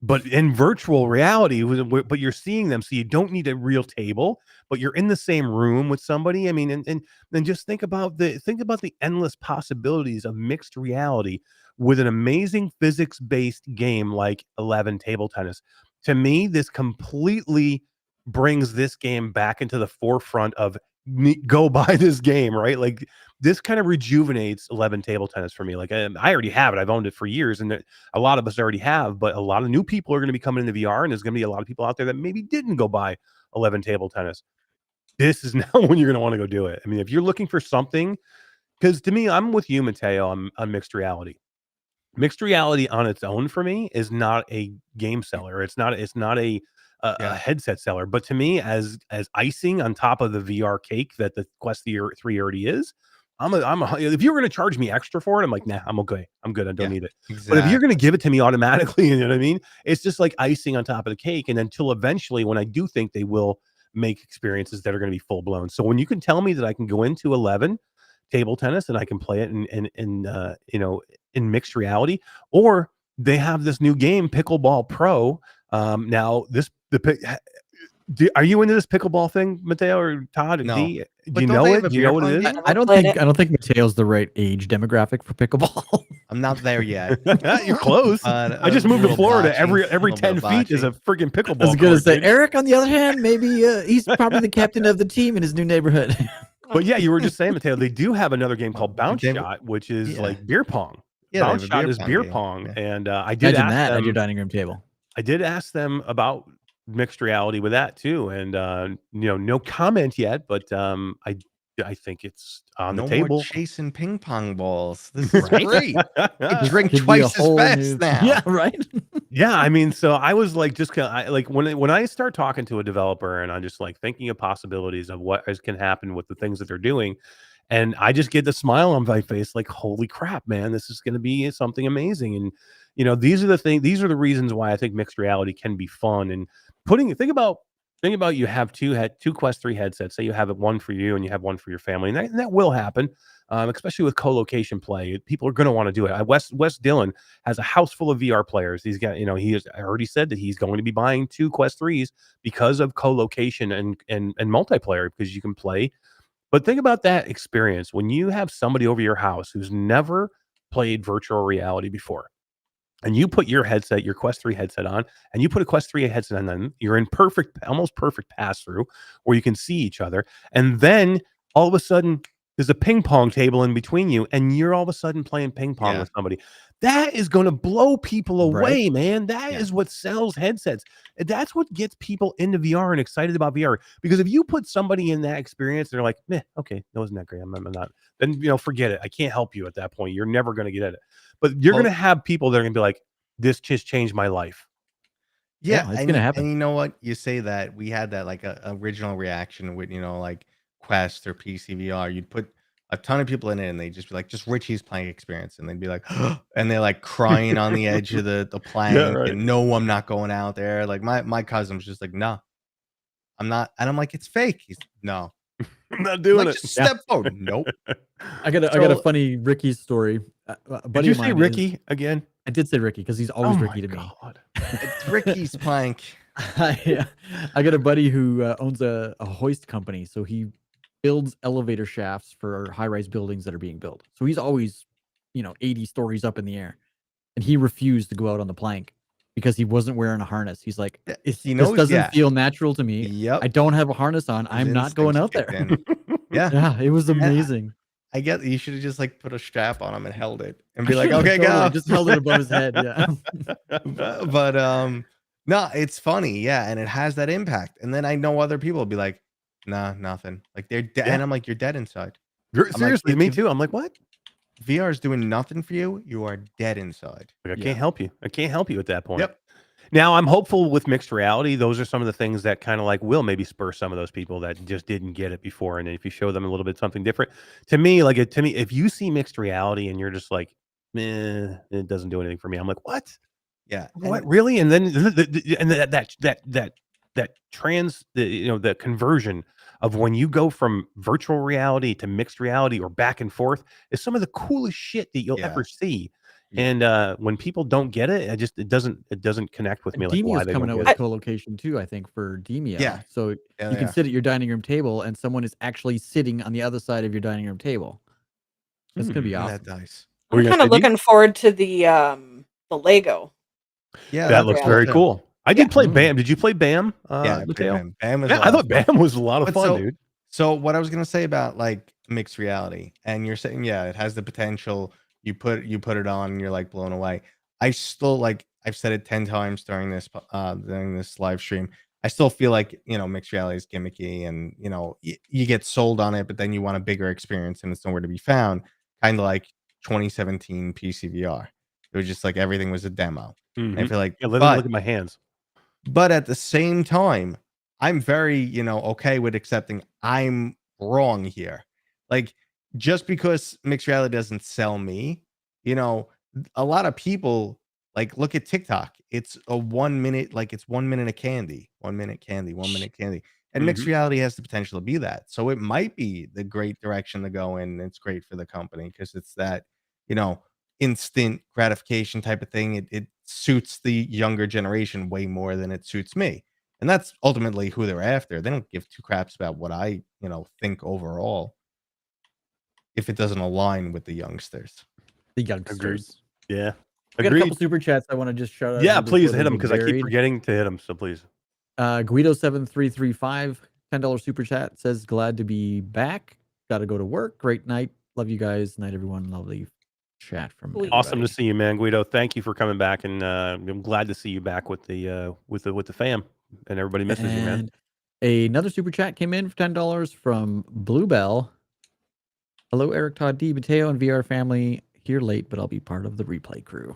but in virtual reality, but you're seeing them, so you don't need a real table, but you're in the same room with somebody? I mean, and then just think about the endless possibilities of mixed reality with an amazing physics-based game like 11 Table Tennis. To me, this completely brings this game back into the forefront of go buy this game, right? Like, this kind of rejuvenates 11 Table Tennis for me. Like, I already have it. I've owned it for years, and a lot of us already have, but a lot of new people are going to be coming into VR, and there's going to be a lot of people out there that maybe didn't go buy 11 Table Tennis. This is now when you're going to want to go do it. I mean, if you're looking for something, because to me, I'm with you, Matteo, on mixed reality. Mixed reality on its own for me is not a game seller. It's not a headset seller. But to me, as icing on top of the VR cake that the Quest 3 already is, if you were going to charge me extra for it, I'm like, nah, I'm okay. I'm good. I don't need it. But if Exactly. you're going to give it to me automatically, you know what I mean? It's just like icing on top of the cake. And until eventually, when I do think they will make experiences that are going to be full blown. So when you can tell me that I can go into 11 table tennis and I can play it in mixed reality, or they have this new game, Pickleball Pro. Now are you into this pickleball thing, Matteo or Todd? No. Do But you don't know they it? have a Do you know beer what pong it is? game? I don't played think it. I don't think Mateo's the right age demographic for pickleball. I'm not there yet. You're close. I just moved to Florida. Every 10 feet is a freaking pickleball. I was gonna court, say dude. Eric, on the other hand, maybe he's probably the captain of the team in his new neighborhood. But yeah, you were just saying, Matteo, they do have another game called Bounce They- Shot, which is yeah. like beer pong. Yeah, they Bounce have a Shot beer is pong beer game. pong, Yeah. and I did Imagine ask that at them. your dining room table. I did ask them about mixed reality with that too, and no comment yet, but I think it's on No the table. more chasing ping pong balls. This is Right? great. You drink Could be a twice as whole fast new- now. Yeah, right. Yeah, I mean, so I was like, just kind of like when I start talking to a developer and I'm just like thinking of possibilities of what can happen with the things that they're doing, and I just get the smile on my face, like, holy crap, man, this is going to be something amazing. And these are the reasons why I think mixed reality can be fun. And think about you have two Quest 3 headsets. Say you have one for you and you have one for your family, and that will happen. Especially with co-location play, people are going to want to do it. West Dillon has a house full of VR players. He's got, he has already said that he's going to be buying 2 Quest 3s because of co-location and multiplayer, because you can play. But think about that experience when you have somebody over your house who's never played virtual reality before, and you put your Quest 3 headset on, and you put a Quest 3 headset on, then you're in almost perfect pass through where you can see each other. And then all of a sudden there's a ping pong table in between you, and you're all of a sudden playing ping pong with somebody. That is going to blow people away, man. That is what sells headsets. That's what gets people into VR and excited about VR. Because if you put somebody in that experience, they're like, meh, okay, that wasn't that great. I'm not. Then, forget it. I can't help you at that point. You're never going to get at it. But you're going to have people that are going to be like, this just changed my life. Yeah, it's gonna happen. And you know what? You say that we had that like a original reaction with like Quest or PCVR. You'd put a ton of people in it, and they'd just be like, just Richie's playing experience, and they'd be like, and they're like crying on the edge of the plank, and no, I'm not going out there. Like my cousin was just like, no, I'm not, and I'm like, it's fake. He's no, I'm not doing it. Just step forward. Nope. I got a funny Ricky story. Did you say Ricky again? I did say Ricky because he's always Ricky to me. It's Ricky's plank. I got a buddy who owns a hoist company, so he builds elevator shafts for high-rise buildings that are being built. So he's always, 80 stories up in the air, and he refused to go out on the plank because he wasn't wearing a harness. He's like, this doesn't feel natural to me. Yep. I don't have a harness on. I'm not going out there. Yeah, it was amazing. I get you should have just like put a strap on him and held it and be like, okay, go. Just held it above his head. Yeah. But no, it's funny, and it has that impact. And then I know other people will be like, nah, nothing. Like they're dead, and I'm like, you're dead inside. Seriously, like, me too. I'm like, what? VR is doing nothing for you. You are dead inside. Like, I can't help you. I can't help you at that point. Yep. Now I'm hopeful with mixed reality. Those are some of the things that kind of like will maybe spur some of those people that just didn't get it before. And if you show them a little bit something different, to me, if you see mixed reality and you're just like, it doesn't do anything for me. I'm like, what? Yeah. What really? And then that conversion of when you go from virtual reality to mixed reality or back and forth is some of the coolest shit that you'll ever see. And when people don't get it, it doesn't connect with me. Like why they coming don't out get with it. co-location too, I think, for Demia. Yeah. So you can sit at your dining room table and someone is actually sitting on the other side of your dining room table. That's gonna be awesome. That nice. I'm kind of looking forward to the Lego. Yeah, that looks very cool. I did play BAM. Did you play BAM? Yeah, Matteo? BAM was I thought BAM was a lot of fun, dude. So what I was gonna say about like mixed reality, and you're saying, it has the potential. You put it on, and you're like blown away. I still like I've said it 10 times during this live stream. I still feel like mixed reality is gimmicky, and you get sold on it, but then you want a bigger experience, and it's nowhere to be found. Kind of like 2017 PCVR. It was just like everything was a demo. I feel like, let me look at my hands. But at the same time, I'm very okay with accepting I'm wrong here. Like just because mixed reality doesn't sell me, you know, a lot of people like look at TikTok. It's a 1 minute, like it's 1 minute of candy, 1 minute candy, 1 minute candy. And mixed reality has the potential to be that. So it might be the great direction to go in. It's great for the company because it's that, you know, instant gratification type of thing. It suits the younger generation way more than it suits me. And that's ultimately who they're after. They don't give two craps about what I, you know, think overall if it doesn't align with the youngsters. The Agreed. youngsters. Yeah. We got a Agreed. couple super chats I want to just shout out. Yeah, here please before hit they them get because I keep buried. forgetting to hit them. So please. Guido7335, $10 super chat says, glad to be back. Got to go to work. Great night. Love you guys. Night, everyone. Lovely chat from Sweet. Awesome to everybody. see you, man, Guido. Thank you for coming back, and I'm glad to see you back with the fam, and everybody misses you, man. And another super chat came in for $10 from Bluebell. Hello, Eric, Todd, D, Matteo, and VR family. Here late, but I'll be part of the replay crew.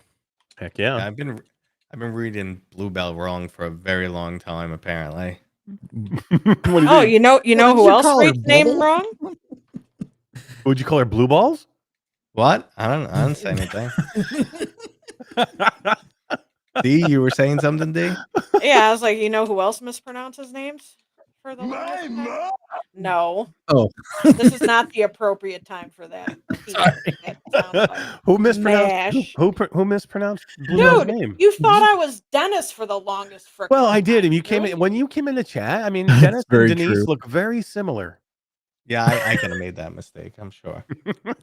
Heck yeah. I've been reading Bluebell wrong for a very long time, apparently. What do you Oh, think? you know What who did you else call her, reads name Bubble? wrong? Would you call her blue balls? What? I don't say anything. D, you were saying something, D? Yeah, I was like, you know who else mispronounces names for the longest time? No. Oh, This is not the appropriate time for that. That sound like Who mispronounced? mash. Who mispronounced Bluebell's Dude, name? you thought I was Dennis for the longest frickin' Well, I did, time, and you came really? in when you came in the chat. I mean, That's Dennis and very Denise true. look very similar. Yeah, I could have made that mistake, I'm sure.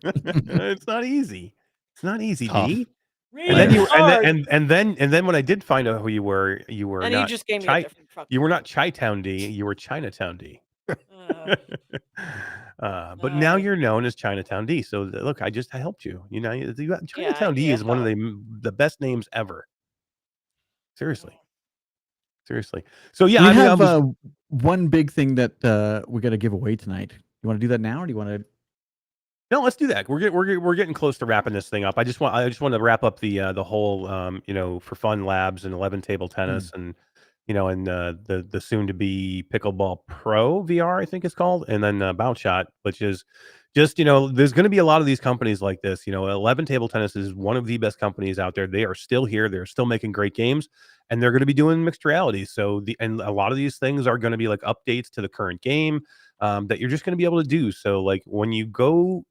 It's not easy. It's not easy, Tough. D. Really And then you hard. and then when I did find out who you were and he not just gave me a different fucking you were not Chi-Town D, you were Chinatown D. But now you're known as Chinatown D. So look, I helped you. You know, Chinatown D is one of the best names ever. Seriously. So yeah, we I mean, have one big thing that we got to give away tonight. You want to do that now, or do you want to? no, let's do that. We're getting close to wrapping this thing up. I just want to wrap up the whole for fun labs and 11 table tennis and and the soon to be pickleball pro VR, I think it's called, and then Bounce Shot, which is just there's going to be a lot of these companies like this. 11 table tennis is one of the best companies out there. They are still here. They're still making great games, and they're going to be doing mixed reality. So and a lot of these things are going to be like updates to the current game that you're just going to be able to do. So like when you go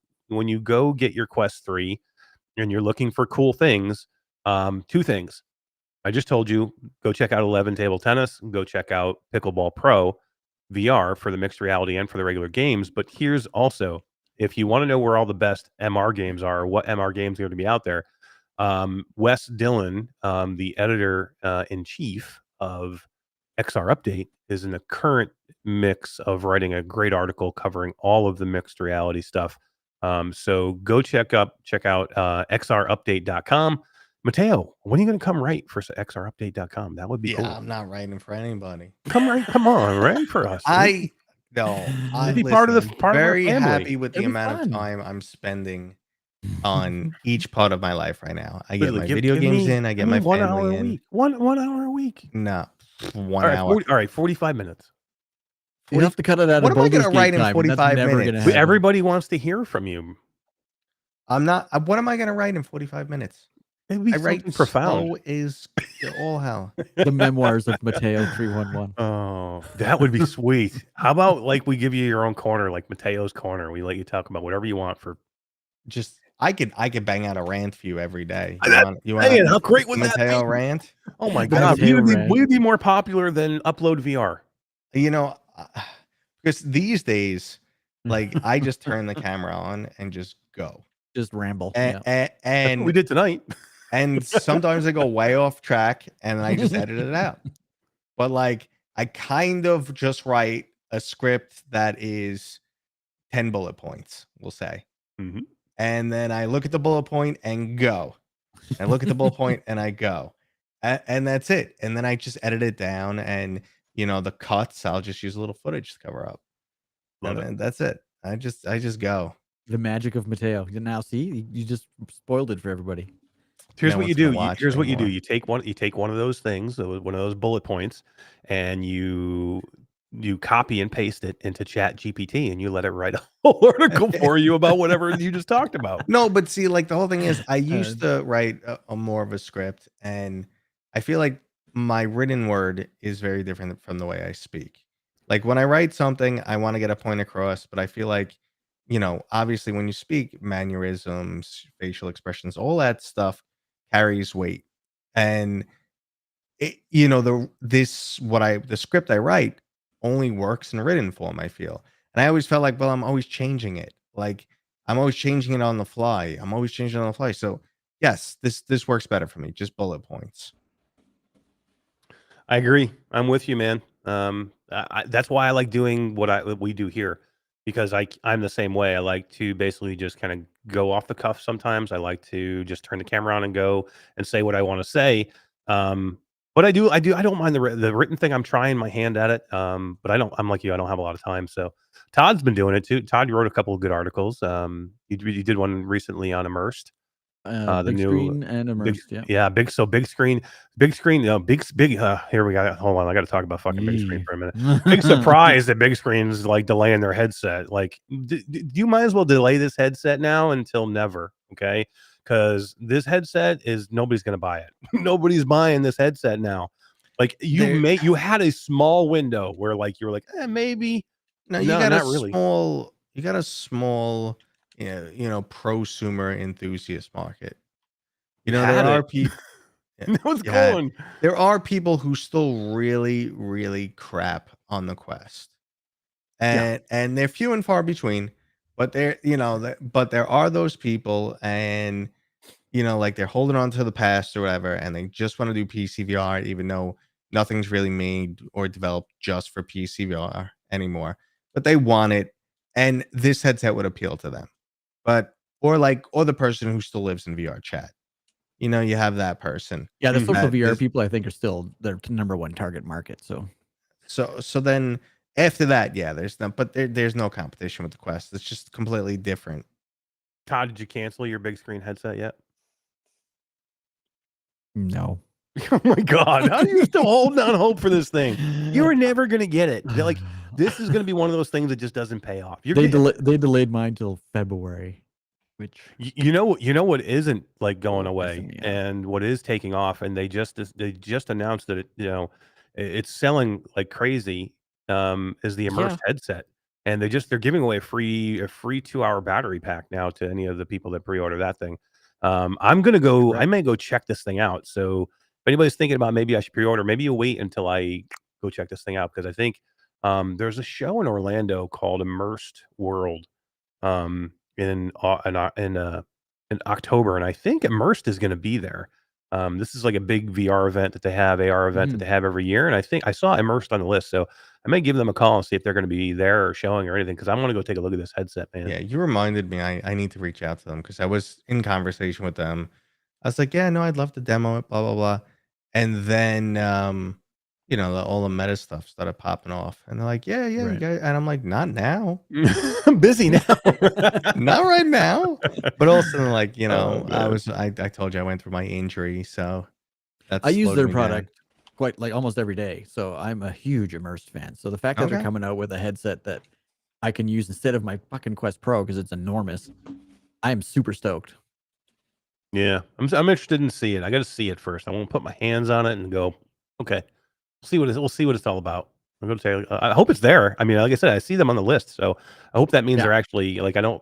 get your Quest 3 and you're looking for cool things, two things. I just told you, go check out 11 Table Tennis, go check out Pickleball Pro VR for the mixed reality and for the regular games. But here's also, if you want to know where all the best MR games are, or what MR games are going to be out there, Wes Dillon, the editor in chief of XR Update, is in the current mix of writing a great article covering all of the mixed reality stuff. So go check out xrupdate.com. Matteo, when are you going to come write for xrupdate.com? That would be cool. I'm not writing for anybody. Come on, write for us. I'm be part of our very family. happy with the It'll be amount fun. of time I'm spending on each part of my life right now. I get Literally, my give video games me- in, I give get me my 1 hour family a in. week. 1 hour a week. No, All 1 right, hour. 45 minutes. You have to cut it out What of am I Baldur's gonna Gate write in time, and that's 45 never minutes? gonna happen. Everybody wants to hear from you. I'm not. What am I going to write in 45 minutes? It'd be I something write profound. slow is all hell. The memoirs of Matteo 311. Oh, that would be sweet. How about like we give you your own corner, like Mateo's corner? We let you talk about whatever you want for. Just I could bang out a rant for you every day. You Man, want how great would that Matteo be? rant? Oh my The God, Matteo rant. we'd be more popular than Upload VR. Because these days, like I just turn the camera on and just go. Just ramble. And, That's what we did tonight. and sometimes I go way off track and I just edit it out. But like I kind of just write a script that is 10 bullet points, we'll say. Mhm. And then I look at the bullet point and go. I look at the bullet point and I go. And that's it. And then I just edit it down, and the cuts, I'll just use a little footage to cover up. Love it. And that's it. I just go. The magic of Matteo. Now, see, you just spoiled it for everybody. Here's No what you one's do. gonna watch Here's what you do. anymore. You take one of those things, one of those bullet points, and you you copy and paste it into Chat GPT and you let it write a whole article for you about whatever you just talked about. No, but see, like the whole thing is, I used to write a more of a script, and I feel like my written word is very different from the way I speak. Like when I write something, I want to get a point across, but I feel like, obviously when you speak, mannerisms, facial expressions, all that stuff carries weight. And the script I write only works in written form, I feel. And I always felt like, well, I'm always changing it. Like I'm always changing it on the fly. I'm always changing it on the fly. So yes, this works better for me. Just bullet points. I agree. I'm with you, man. That's why I like doing what we do here, because I'm the same way. I like to basically just kind of go off the cuff. Sometimes I like to just turn the camera on and go and say what I want to say. But I don't mind the written thing. I'm trying my hand at it. But I'm like you. I don't have a lot of time. So Todd's been doing it too. Todd, you wrote a couple of good articles. You did one recently on Immersed. The new Bigscreen and Immersed. Bigscreen. Here we go. Hold on, I got to talk about fucking Bigscreen for a minute. Big surprise that Bigscreen's like delaying their headset. Like, you might as well delay this headset now until never, okay? Because this headset nobody's gonna buy it. Nobody's buying this headset now. Like you had a small window where like you were like, maybe. No, you got a small, prosumer enthusiast market. There are people. What's going? There are people who still really, really crap on the Quest, and they're few and far between. But there are those people, and like they're holding on to the past or whatever, and they just want to do PCVR, even though nothing's really made or developed just for PCVR anymore. But they want it, and this headset would appeal to them. Or the person who still lives in VR chat. You have that person. Yeah, the social VR people, I think, are still their number one target market. So then after that, there's no competition with the Quest. It's just completely different. Todd, did you cancel your big screen headset yet? No. Oh my God! How are you still holding on hope for this thing? You were never gonna get it. They're like, this is gonna be one of those things that just doesn't pay off. They delayed mine till February. Which you know what isn't like going away, and what is taking off, and they just announced that it's selling like crazy. Is the Immersed headset, and they're giving away a free 2-hour battery pack now to any of the people that pre-order that thing. I'm gonna go. I may go check this thing out. So if anybody's thinking about maybe I should pre-order, maybe you wait until I go check this thing out, because I think there's a show in Orlando called Immersed World. In October, and I think Immersed is going to be there. This is like a big VR event that they have, AR event that they have every year, and I think I saw Immersed on the list, so I may give them a call and see if they're going to be there or showing or anything, because I want to go take a look at this headset, man. Yeah, you reminded me. I need to reach out to them, because I was in conversation with them. I was like, yeah, no, I'd love to demo it, blah blah blah, and then all the meta stuff started popping off, and they're like, yeah, you guys, and I'm like, not now. I'm busy now. Not right now. But also, like, I told you I went through my injury, so I use their product quite like almost every day, so I'm a huge Immersed fan. So the fact that they're coming out with a headset that I can use instead of my fucking Quest Pro, because it's enormous, I am super stoked. Yeah, I'm interested in seeing it. I got to see it first. I want to put my hands on it and go, okay, we'll see what it's all about. I'm going to tell you, I hope it's there. I mean, like I said, I see them on the list, so I hope that means they're actually like, I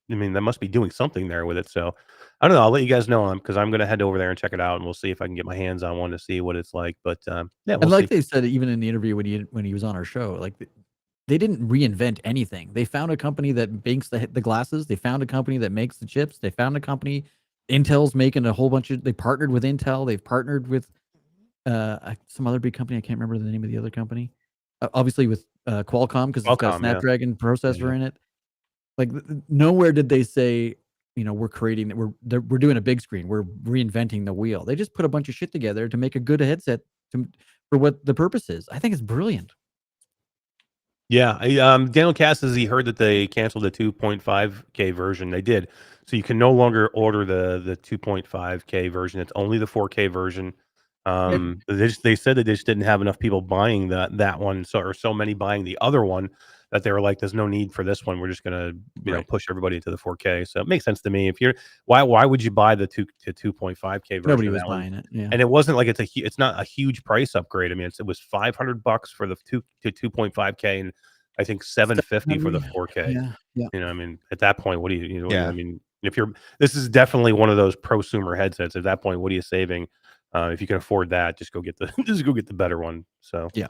mean, they must be doing something there with it. So I don't know. I'll let you guys know, because I'm going to head over there and check it out, and we'll see if I can get my hands on one to see what it's like. But yeah, and like they said, even in the interview when he was on our show, like they didn't reinvent anything. They found a company that makes the glasses. They found a company that makes the chips. They found a company. Intel's making a whole bunch of. They partnered with Intel. They've partnered with some other big company. I can't remember the name of the other company. Obviously with Qualcomm, because it's got a Snapdragon processor in it. Like nowhere did they say, we're creating, we're doing a big screen, we're reinventing the wheel. They just put a bunch of shit together to make a good headset for what the purpose is. I think it's brilliant. Yeah, Daniel Cass says he heard that they canceled the 2.5K version. They did, so you can no longer order the 2.5K version. It's only the 4K version. They said that they just didn't have enough people buying that one, so many buying the other one that they were like, "There's no need for this one. We're just gonna push everybody to the 4K." So it makes sense to me. If you're why would you buy the 2.5K version? Nobody of was that one? buying it. Yeah. And it wasn't like it's not a huge price upgrade. I mean, it was $500 for the 2.5K and I think $750 for the 4K. Yeah. Yeah. You know, I mean, at that point, what do you know? Yeah. I mean, this is definitely one of those prosumer headsets. At that point, what are you saving? If you can afford that, just go get the better one. So yeah.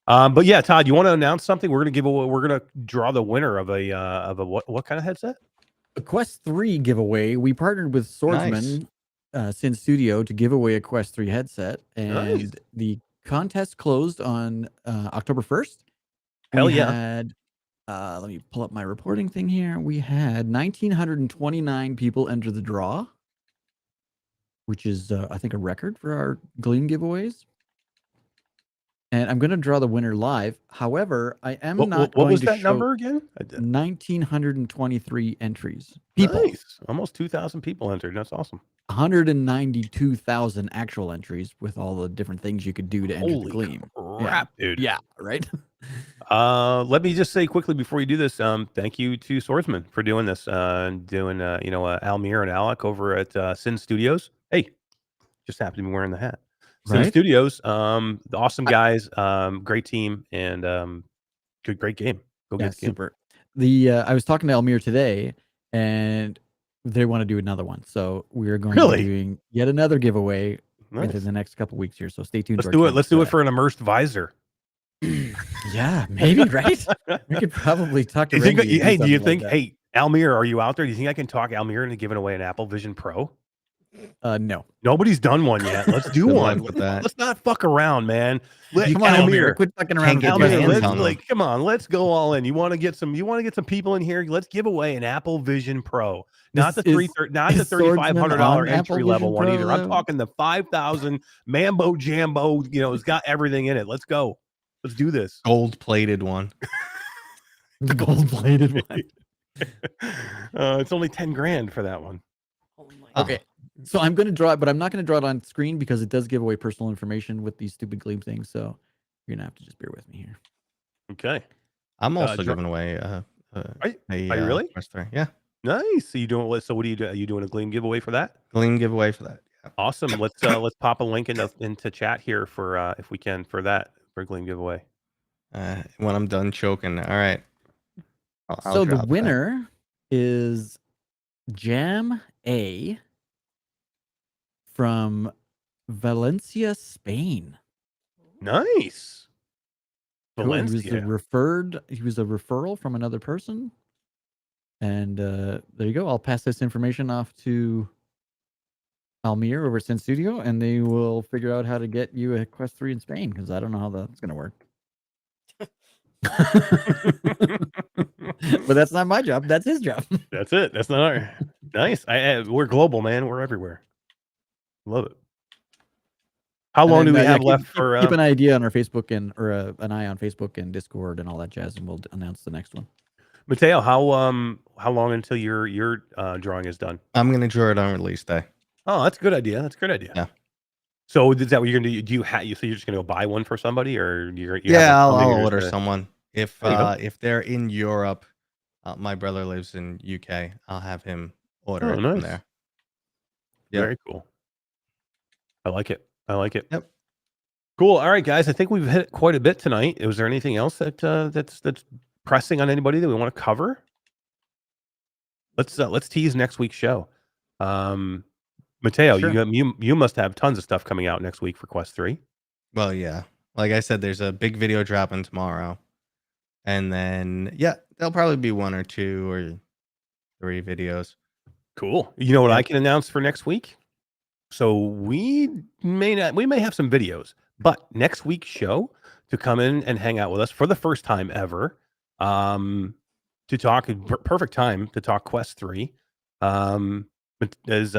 But yeah, Todd, you want to announce something? We're gonna draw the winner of a what kind of headset? A Quest 3 giveaway. We partnered with Swordsman Sin Studio to give away a Quest 3 headset, and the contest closed on October 1st. Hell we yeah! Had, let me pull up my reporting thing here. We had 1,929 people enter the draw, which is I think a record for our Gleam giveaways. And I'm going to draw the winner live. However, I am not going to What was that show number again? 1,923 entries. People. Nice. Almost 2,000 people entered. That's awesome. 192,000 actual entries with all the different things you could do to enter the Gleam. Crap, dude. Yeah, right? Let me just say quickly before you do this, thank you to Swordsman for doing this, Almir and Alec over at Sin Studios. Hey, just happened to be wearing the hat. Sin Studios, the awesome guys, great team, and great game. Go get the game. Super. I was talking to Almir today, and they want to do another one, so we're going to be doing yet another giveaway within the next couple weeks here. So stay tuned. Let's do it. Let's do it for an immersed visor. Yeah, maybe, right? We could probably talk to Randy. Hey, do you think? Hey, Almir, are you out there? Do you think I can talk Almir into giving away an Apple Vision Pro? No. Nobody's done one yet. Let's do one. Let's not fuck around, man. Come on, Almir. Quit fucking around. Come on, let's go all in. You want to get some people in here? Let's give away an Apple Vision Pro. Not the $3,500 entry level one either. I'm talking the 5,000 Mambo Jambo. It's got everything in it. Let's go. Let's do this. Gold-plated one. The gold-plated one. It's only $10,000 for that one. Oh my okay. So I'm going to draw it, but I'm not going to draw it on screen because it does give away personal information with these stupid Gleam things. So you're going to have to just bear with me here. Okay. I'm also giving away are you really? Yeah. Nice. So what do you do? Are you doing a Gleam giveaway for that? Gleam giveaway for that. Yeah. Awesome. Let's pop a link into chat here for if we can for Gleam giveaway. When I'm done choking. All right. So the winner is Jam A from Valencia, Spain. Nice. Cool. He was a referral from another person. And there you go. I'll pass this information off to Almir over at Sin Studio, and they will figure out how to get you a Quest 3 in Spain, because I don't know how that's going to work. But that's not my job. That's his job. That's it. That's not our. Nice. We're global, man. We're everywhere. Love it. How long do we have left for? Keep an idea on our Facebook or an eye on Facebook and Discord and all that jazz, and we'll announce the next one. Matteo, how long until your drawing is done? I'm gonna draw it on release day. Oh, that's a good idea. Yeah. So is that what you're gonna do? So you're just gonna go buy one for somebody, or I'll order someone. If they're in Europe, my brother lives in UK. I'll have him order it from there. Yep. Very cool. I like it. Yep. Cool. All right, guys. I think we've hit quite a bit tonight. Was there anything else that's pressing on anybody that we want to cover? Let's tease next week's show. Matteo, sure. you must have tons of stuff coming out next week for Quest 3. Well, yeah. Like I said, there's a big video dropping tomorrow. And then, there'll probably be 1 or 2 or 3 videos. Cool. You know what I can announce for next week? So we may have some videos, but next week's show to come in and hang out with us for the first time ever, to talk, perfect time to talk Quest 3, is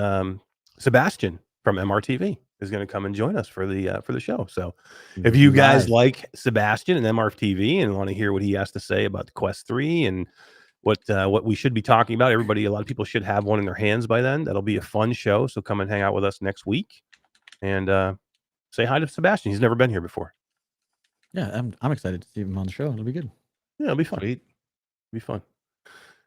Sebastian from MRTV is going to come and join us for the show. So if you guys like Sebastian and MRTV and want to hear what he has to say about the Quest 3 and what we should be talking about, a lot of people should have one in their hands by then. That'll be a fun show. So come and hang out with us next week. And say hi to Sebastian. He's never been here before. Yeah, I'm excited to see him on the show. It'll be good. Yeah, it'll be fun. Sweet. It'll be fun.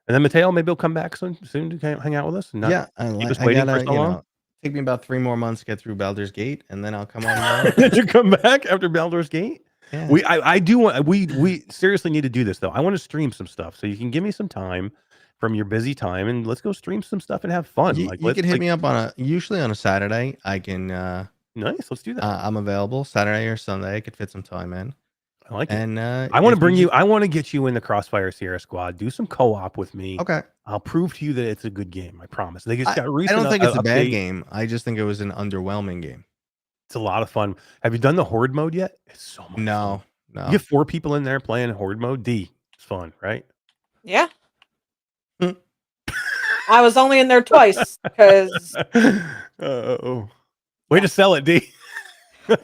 And then Matteo, maybe he'll come back soon to hang out with us. And not Yeah, keep us waiting for so long. Take me about 3 more months to get through Baldur's Gate, and then I'll come on. Did you come back after Baldur's Gate? Yeah. I do want we seriously need to do this though. I want to stream some stuff, so you can give me some time from your busy time, and let's go stream some stuff and have fun. You can hit me up usually on a Saturday. I can. Nice, let's do that. I'm available Saturday or Sunday. I could fit some time in. I like it. And I want to bring you. I want to get you in the Crossfire Sierra Squad. Do some co-op with me. Okay. I'll prove to you that it's a good game. I promise. They just got I recent. don't think it's a bad update. game. I just think it was an underwhelming game. It's a lot of fun. Have you done the Horde mode yet? It's so much. No. fun. You get 4 people in there playing Horde mode. It's fun, right? Yeah. I was only in there twice because. Way to sell it, D.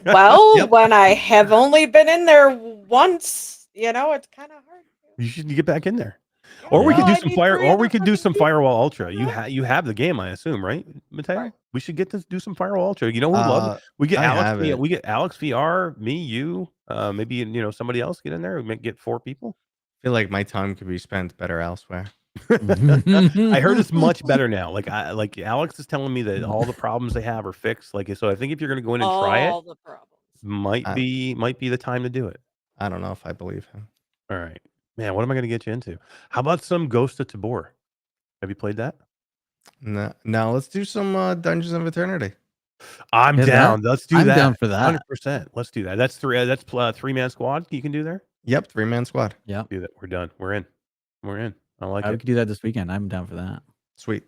Well, Yep. when I have only been in there once, it's kind of hard. You should get back in there. Yeah, Or we could no, do I some need fire. 3 Or we other could do freaking some people. Firewall Ultra. You Yeah. you have the game, I assume, right, Matteo? Right. We should get to do some Firewall Ultra. You know who loves it? We get I Alex. have it. We get Alex VR, me, you, maybe somebody else get in there. We get 4 people. I feel like my time could be spent better elsewhere. I heard it's much better now. Like Alex is telling me that all the problems they have are fixed. So I think if you're going to go in and try All it, the problems. might be the time to do it. I don't know if I believe him. All right, man. What am I going to get you into? How about some Ghost of Tabor? Have you played that? No, let's do some Dungeons of Eternity. I'm Yeah, down. Let's do I'm that. down for that. 100%. Let's do that. That's 3-man squad. You can do there. Yep, 3-man squad. Yeah, Do that. We're done. We're in. I like we it. could do that this weekend. I'm down for that. Sweet.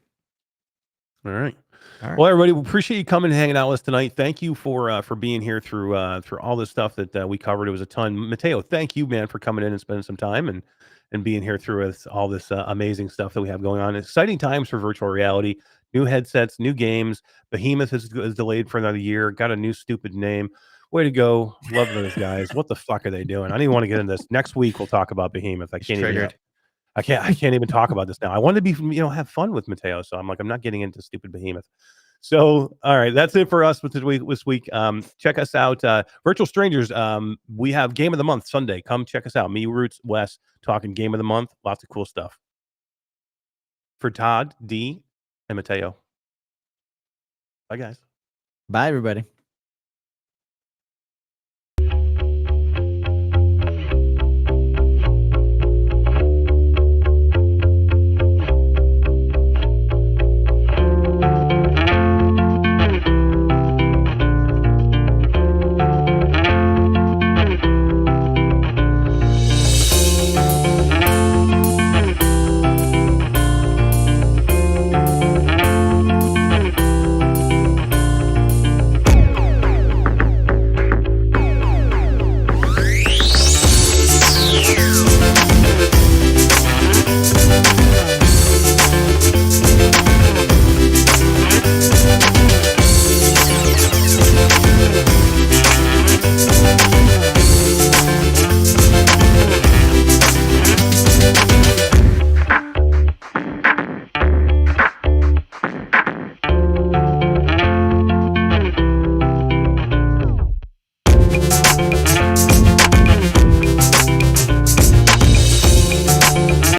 All right. All right. Well, everybody, we appreciate you coming and hanging out with us tonight. Thank you for being here through all this stuff that we covered. It was a ton. Matteo, thank you, man, for coming in and spending some time and being here through us, all this amazing stuff that we have going on. Exciting times for virtual reality. New headsets, new games. Behemoth is delayed for another year. Got a new stupid name. Way to go. Love those guys. What the fuck are they doing? I don't even want to get into this. Next week we'll talk about Behemoth. I can't even talk about this now. I want to be, have fun with Matteo. So I'm not getting into stupid Behemoth. So, all right, that's it for us this week. Check us out. Virtual Strangers. We have Game of the Month Sunday. Come check us out. Me, Roots, Wes, talking Game of the Month. Lots of cool stuff. For Todd, D, and Matteo. Bye, guys. Bye, everybody.